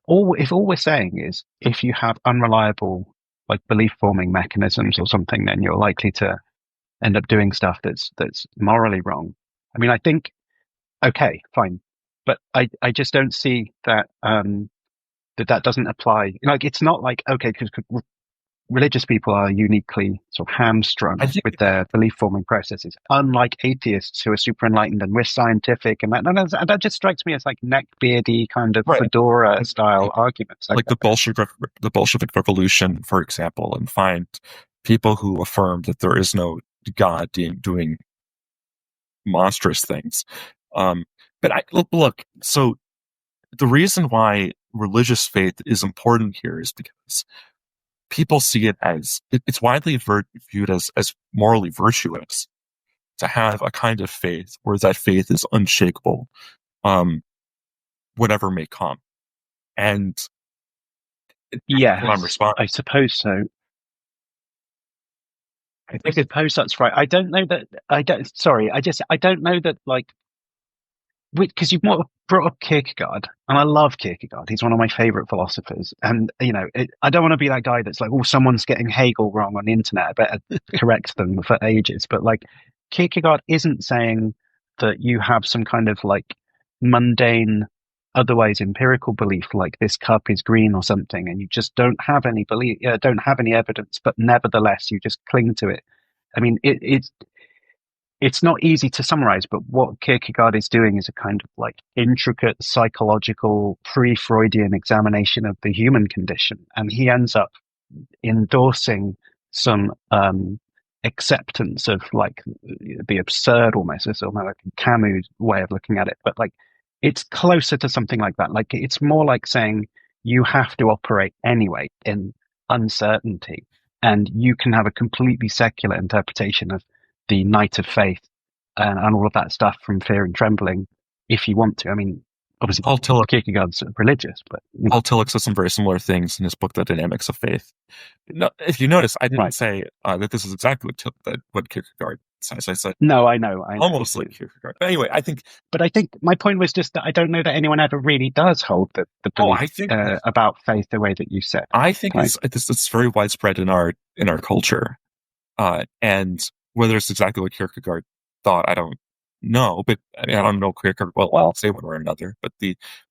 all we're saying is if you have unreliable like belief forming mechanisms or something, then you're likely to end up doing stuff that's morally wrong. I mean, I think okay, fine, but I just don't see that that doesn't apply. Like, it's not like okay, because religious people are uniquely sort of hamstrung with their belief forming processes, unlike atheists who are super enlightened and we're scientific, and that just strikes me as like neckbeardy kind of fedora style arguments. Like the Bolshevik Revolution, for example, and find people who affirm that there is no God doing monstrous things. But look, so the reason why religious faith is important here is because people see it as it's widely viewed as morally virtuous to have a kind of faith where that faith is unshakable, whatever may come. And yeah, I suppose so. I suppose that's right. I don't know that. I don't know that. Like, because you've brought up Kierkegaard, and I love Kierkegaard. He's one of my favorite philosophers. And, you know, I don't want to be that guy that's like, oh, someone's getting Hegel wrong on the internet. I better correct them for ages. But like, Kierkegaard isn't saying that you have some kind of like mundane, otherwise empirical belief, like this cup is green or something, and you just don't have any belief, don't have any evidence, but nevertheless, you just cling to it. I mean, it's not easy to summarize, but what Kierkegaard is doing is a kind of like intricate psychological pre-Freudian examination of the human condition. And he ends up endorsing some acceptance of like the absurd almost, it's almost like a Camus way of looking at it. But like, it's closer to something like that. Like, it's more like saying you have to operate anyway in uncertainty, and you can have a completely secular interpretation of the night of faith and all of that stuff from Fear and Trembling if you want to. I mean, obviously, Kierkegaard's religious, but Paul Tillich says some very similar things in his book, The Dynamics of Faith. No, if you notice, I didn't say that this is exactly what Kierkegaard says. I said, no, I know. Almost like Kierkegaard. But anyway, I think my point was just that I don't know that anyone ever really does hold the belief about faith the way that you said. I think it's very widespread in our culture, and whether it's exactly what Kierkegaard thought, I don't know. But I mean, I don't know Kierkegaard well. I'll say one way or another. But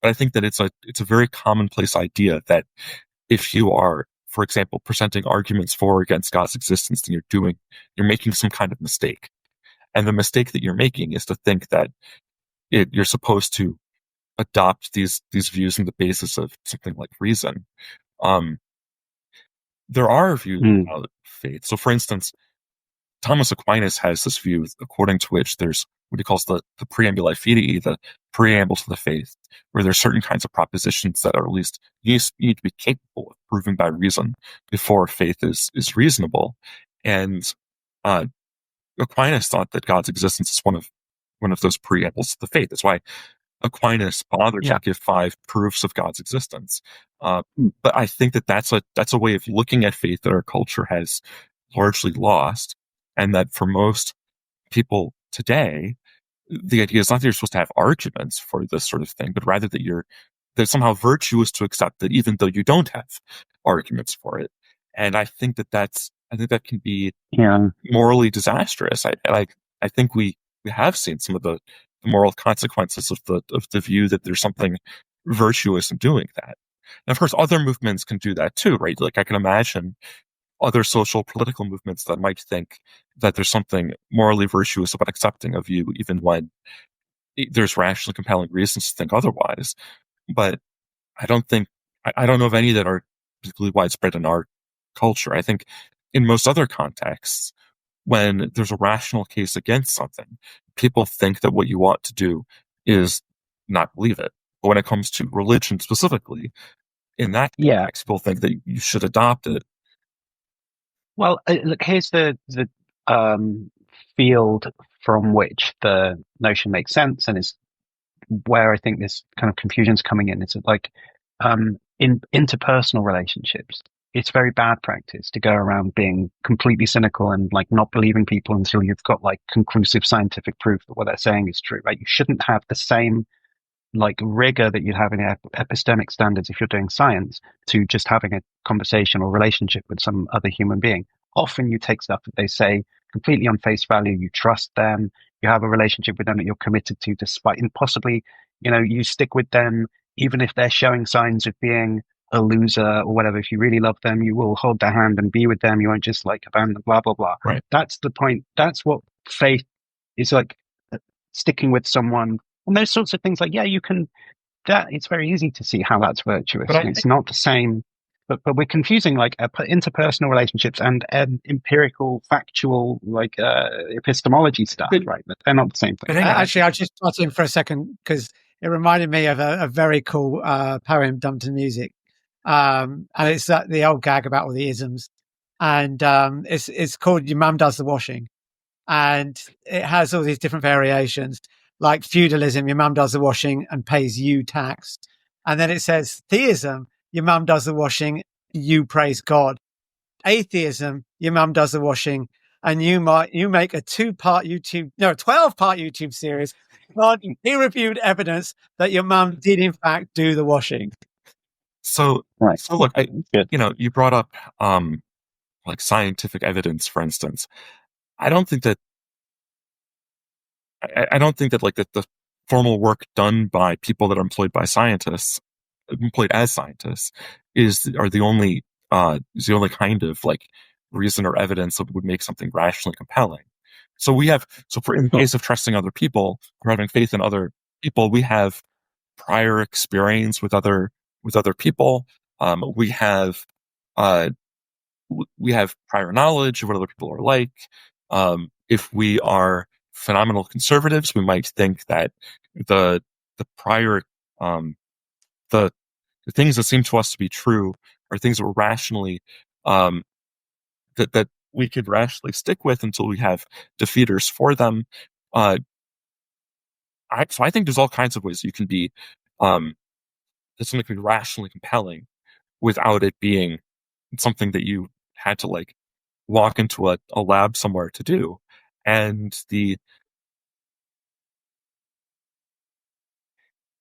I think that it's a very commonplace idea that if you are, for example, presenting arguments for or against God's existence, then you're making some kind of mistake. And the mistake that you're making is to think that you're supposed to adopt these views on the basis of something like reason. There are views about faith. So, for instance, Thomas Aquinas has this view according to which there's what he calls the preambuli fidei, the preamble to the faith, where there's certain kinds of propositions that are at least you need to be capable of proving by reason before faith is reasonable. And Aquinas thought that God's existence is one of those preambles to the faith. That's why Aquinas bothered to give 5 proofs of God's existence. But I think that's a way of looking at faith that our culture has largely lost. And that for most people today, the idea is not that you're supposed to have arguments for this sort of thing, but rather that that somehow virtuous to accept that even though you don't have arguments for it. And I think that can be morally disastrous. I think we have seen some of the moral consequences of the view that there's something virtuous in doing that. And of course, other movements can do that too, right? Like I can imagine other social political movements that might think that there's something morally virtuous about accepting of you, even when there's rationally compelling reasons to think otherwise. But I don't know of any that are particularly widespread in our culture. I think in most other contexts, when there's a rational case against something, people think that what you ought to do is not believe it. But when it comes to religion specifically, in that context, people think that you should adopt it. Well, look, here's the field from which the notion makes sense, and is where I think this kind of confusion's coming in. It's like in interpersonal relationships, it's very bad practice to go around being completely cynical and like not believing people until you've got like conclusive scientific proof that what they're saying is true, right? You shouldn't have the same like rigor that you'd have in epistemic standards if you're doing science to just having a conversation or relationship with some other human being. Often you take stuff that they say completely on face value, you trust them, you have a relationship with them that you're committed to, despite, and possibly, you stick with them even if they're showing signs of being a loser or whatever. If you really love them, you will hold their hand and be with them. You won't just like abandon them, blah, blah, blah. Right. That's the point. That's what faith is, like sticking with someone. And those sorts of things, like, yeah, you can, that it's very easy to see how that's virtuous. It's not the same, but we're confusing like interpersonal relationships and empirical, factual, like epistemology stuff, right? But they're not the same thing. Actually, I'll just start in for a second because it reminded me of a very cool poem dumped in music. And it's the old gag about all the isms. And it's called Your Mum Does the Washing. And it has all these different variations, like feudalism, your mum does the washing and pays you tax. And then it says theism, your mum does the washing, you praise God. Atheism, your mum does the washing, and you make a 12-part YouTube series on peer-reviewed evidence that your mum did in fact do the washing. So look, you brought up like scientific evidence, for instance. I don't think that like that the formal work done by people that are employed as scientists is the only kind of like reason or evidence that would make something rationally compelling. So in the case of trusting other people or having faith in other people, we have prior experience with other people. We have prior knowledge of what other people are like. If we are phenomenal conservatives, we might think that the prior the things that seem to us to be true are things that were rationally that we could rationally stick with until we have defeaters for them. So I think there's all kinds of ways you can be that something can be rationally compelling without it being something that you had to like walk into a lab somewhere to do.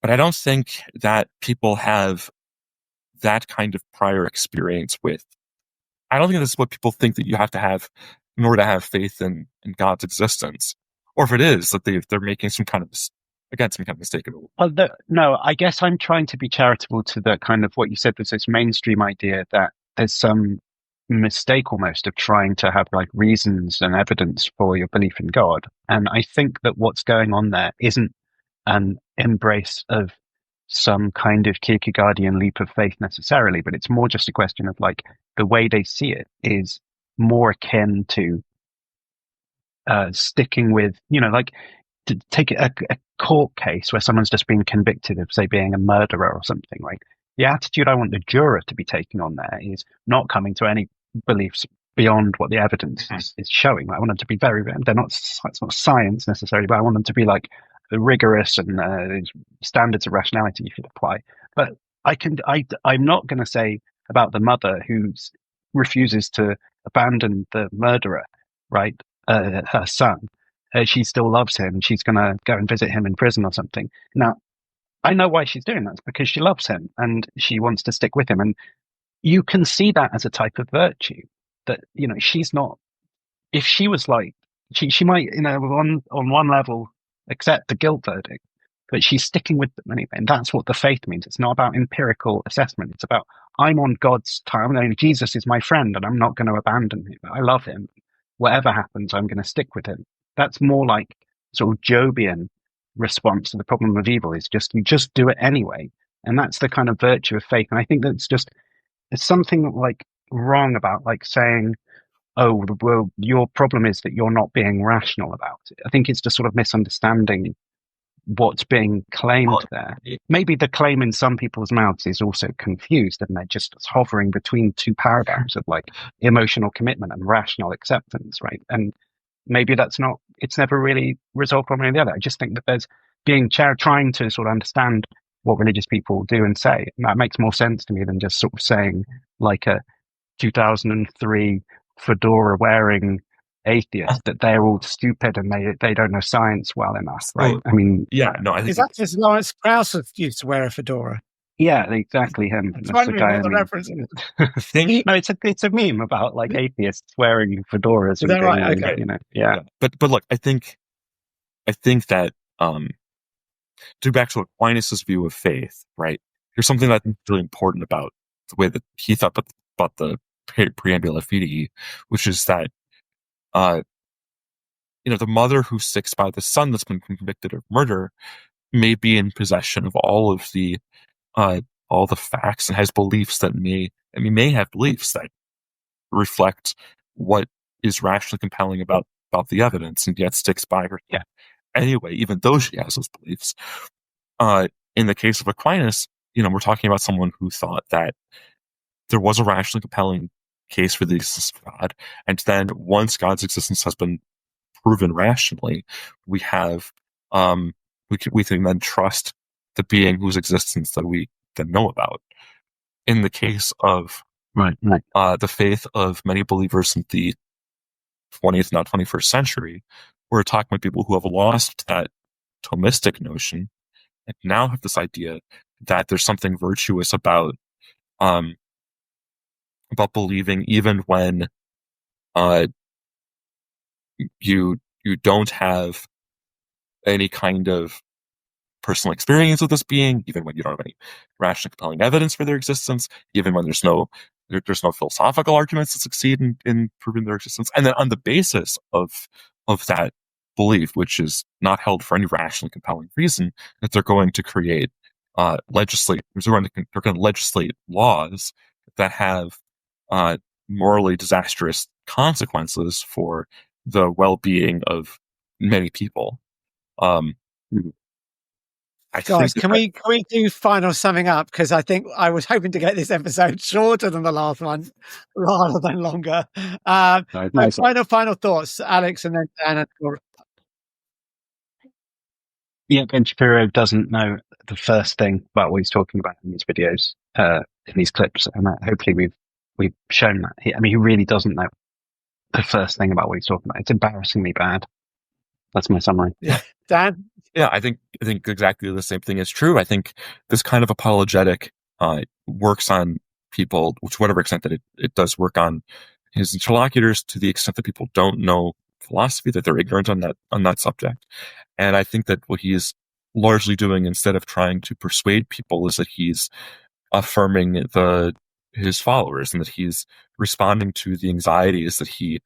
But I don't think that people have that kind of prior experience with. I don't think this is what people think that you have to have in order to have faith in God's existence. Or if it is, that they're making some kind of mistake. Well, no, I guess I'm trying to be charitable to the kind of what you said was this mainstream idea that there's some mistake almost of trying to have like reasons and evidence for your belief in God. And I think that what's going on there isn't an embrace of some kind of Kierkegaardian leap of faith necessarily, but it's more just a question of like the way they see it is more akin to sticking with, like to take a court case where someone's just been convicted of, say, being a murderer or something. Like the attitude I want the juror to be taking on there is not coming to any beliefs beyond what the evidence is showing. I want them to be it's not science necessarily, but I want them to be like rigorous and standards of rationality you should apply. But I'm not going to say about the mother who refuses to abandon the murderer, right? Her son. She still loves him. She's going to go and visit him in prison or something. Now, I know why she's doing that. It's because she loves him and she wants to stick with him. And you can see that as a type of virtue that, she's not, if she was like, she might, on one level accept the guilt verdict, but she's sticking with them anyway. And that's what the faith means. It's not about empirical assessment. It's about I'm on God's time. I mean, Jesus is my friend, and I'm not going to abandon him. I love him. Whatever happens, I'm going to stick with him. That's more like sort of Jobian response to the problem of evil. Is just you just do it anyway, and that's the kind of virtue of faith. And I think that's just there's something like wrong about like saying, oh, well, your problem is that you're not being rational about it. I think it's just sort of misunderstanding what's being claimed there. Maybe the claim in some people's mouths is also confused, and they're just hovering between two paradigms of like emotional commitment and rational acceptance, right? And maybe it's never really resolved one way or the other. I just think that there's trying to sort of understand what religious people do and say. And that makes more sense to me than just sort of saying like a 2003 fedora wearing atheist that they're all stupid and they don't know science well enough, right? I mean, I think is that just Lawrence Krauss used to wear a fedora? Yeah, exactly him. That's the guy. The reference. No, it's a meme about like atheists wearing fedoras. Is that right? Okay. Yeah. But look, I think that to back to Aquinas' view of faith, right? Here's something that I think is really important about the way that he thought about the preambula fidei, which is that the mother who sticks by the son that's been convicted of murder may be in possession of all the facts and has beliefs that may have beliefs that reflect what is rationally compelling about the evidence, and yet sticks by her anyway, even though she has those beliefs. In the case of Aquinas, we're talking about someone who thought that there was a rationally compelling case for the existence of God, and then once God's existence has been proven rationally, we have we can then trust the being whose existence that we then know about. In the case of the faith of many believers in the 20th, not 21st century, we're talking about people who have lost that Thomistic notion and now have this idea that there's something virtuous about believing even when you don't have any kind of personal experience with this being, even when you don't have any rational compelling evidence for their existence, even when there's no philosophical arguments that succeed in proving their existence. And then on the basis of that belief, which is not held for any rationally compelling reason, that they're going to create they're going to legislate laws that have morally disastrous consequences for the well-being of many people. Guys, can we do final summing up? Because I think I was hoping to get this episode shorter than the last one, rather than longer. Final thoughts, Alex, and then Dan. Yeah, Ben Shapiro doesn't know the first thing about what he's talking about in these videos, in these clips, and hopefully we've shown that. He really doesn't know the first thing about what he's talking about. It's embarrassingly bad. That's my summary. Yeah, Dan. Yeah, I think exactly the same thing is true. I think this kind of apologetic works on people, to whatever extent that it does work on his interlocutors, to the extent that people don't know philosophy, that they're ignorant on that subject. And I think that what he is largely doing, instead of trying to persuade people, is that he's affirming his followers, and that he's responding to the anxieties that he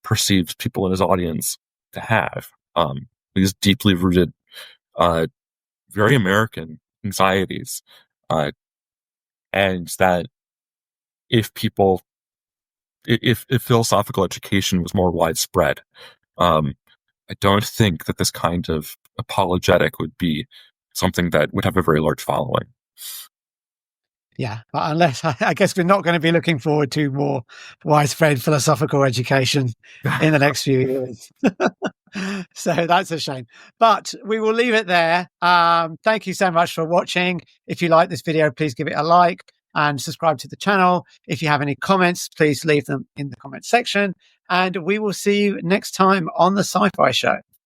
perceives people in his audience to have. These deeply rooted, very American anxieties, and that if philosophical education was more widespread, I don't think that this kind of apologetic would be something that would have a very large following. Yeah, unless I guess we're not going to be looking forward to more widespread philosophical education in the next few years. So that's a shame. But we will leave it there. Thank you so much for watching. If you like this video, please give it a like and subscribe to the channel. If you have any comments, please leave them in the comment section. And we will see you next time on the SciPhi Show.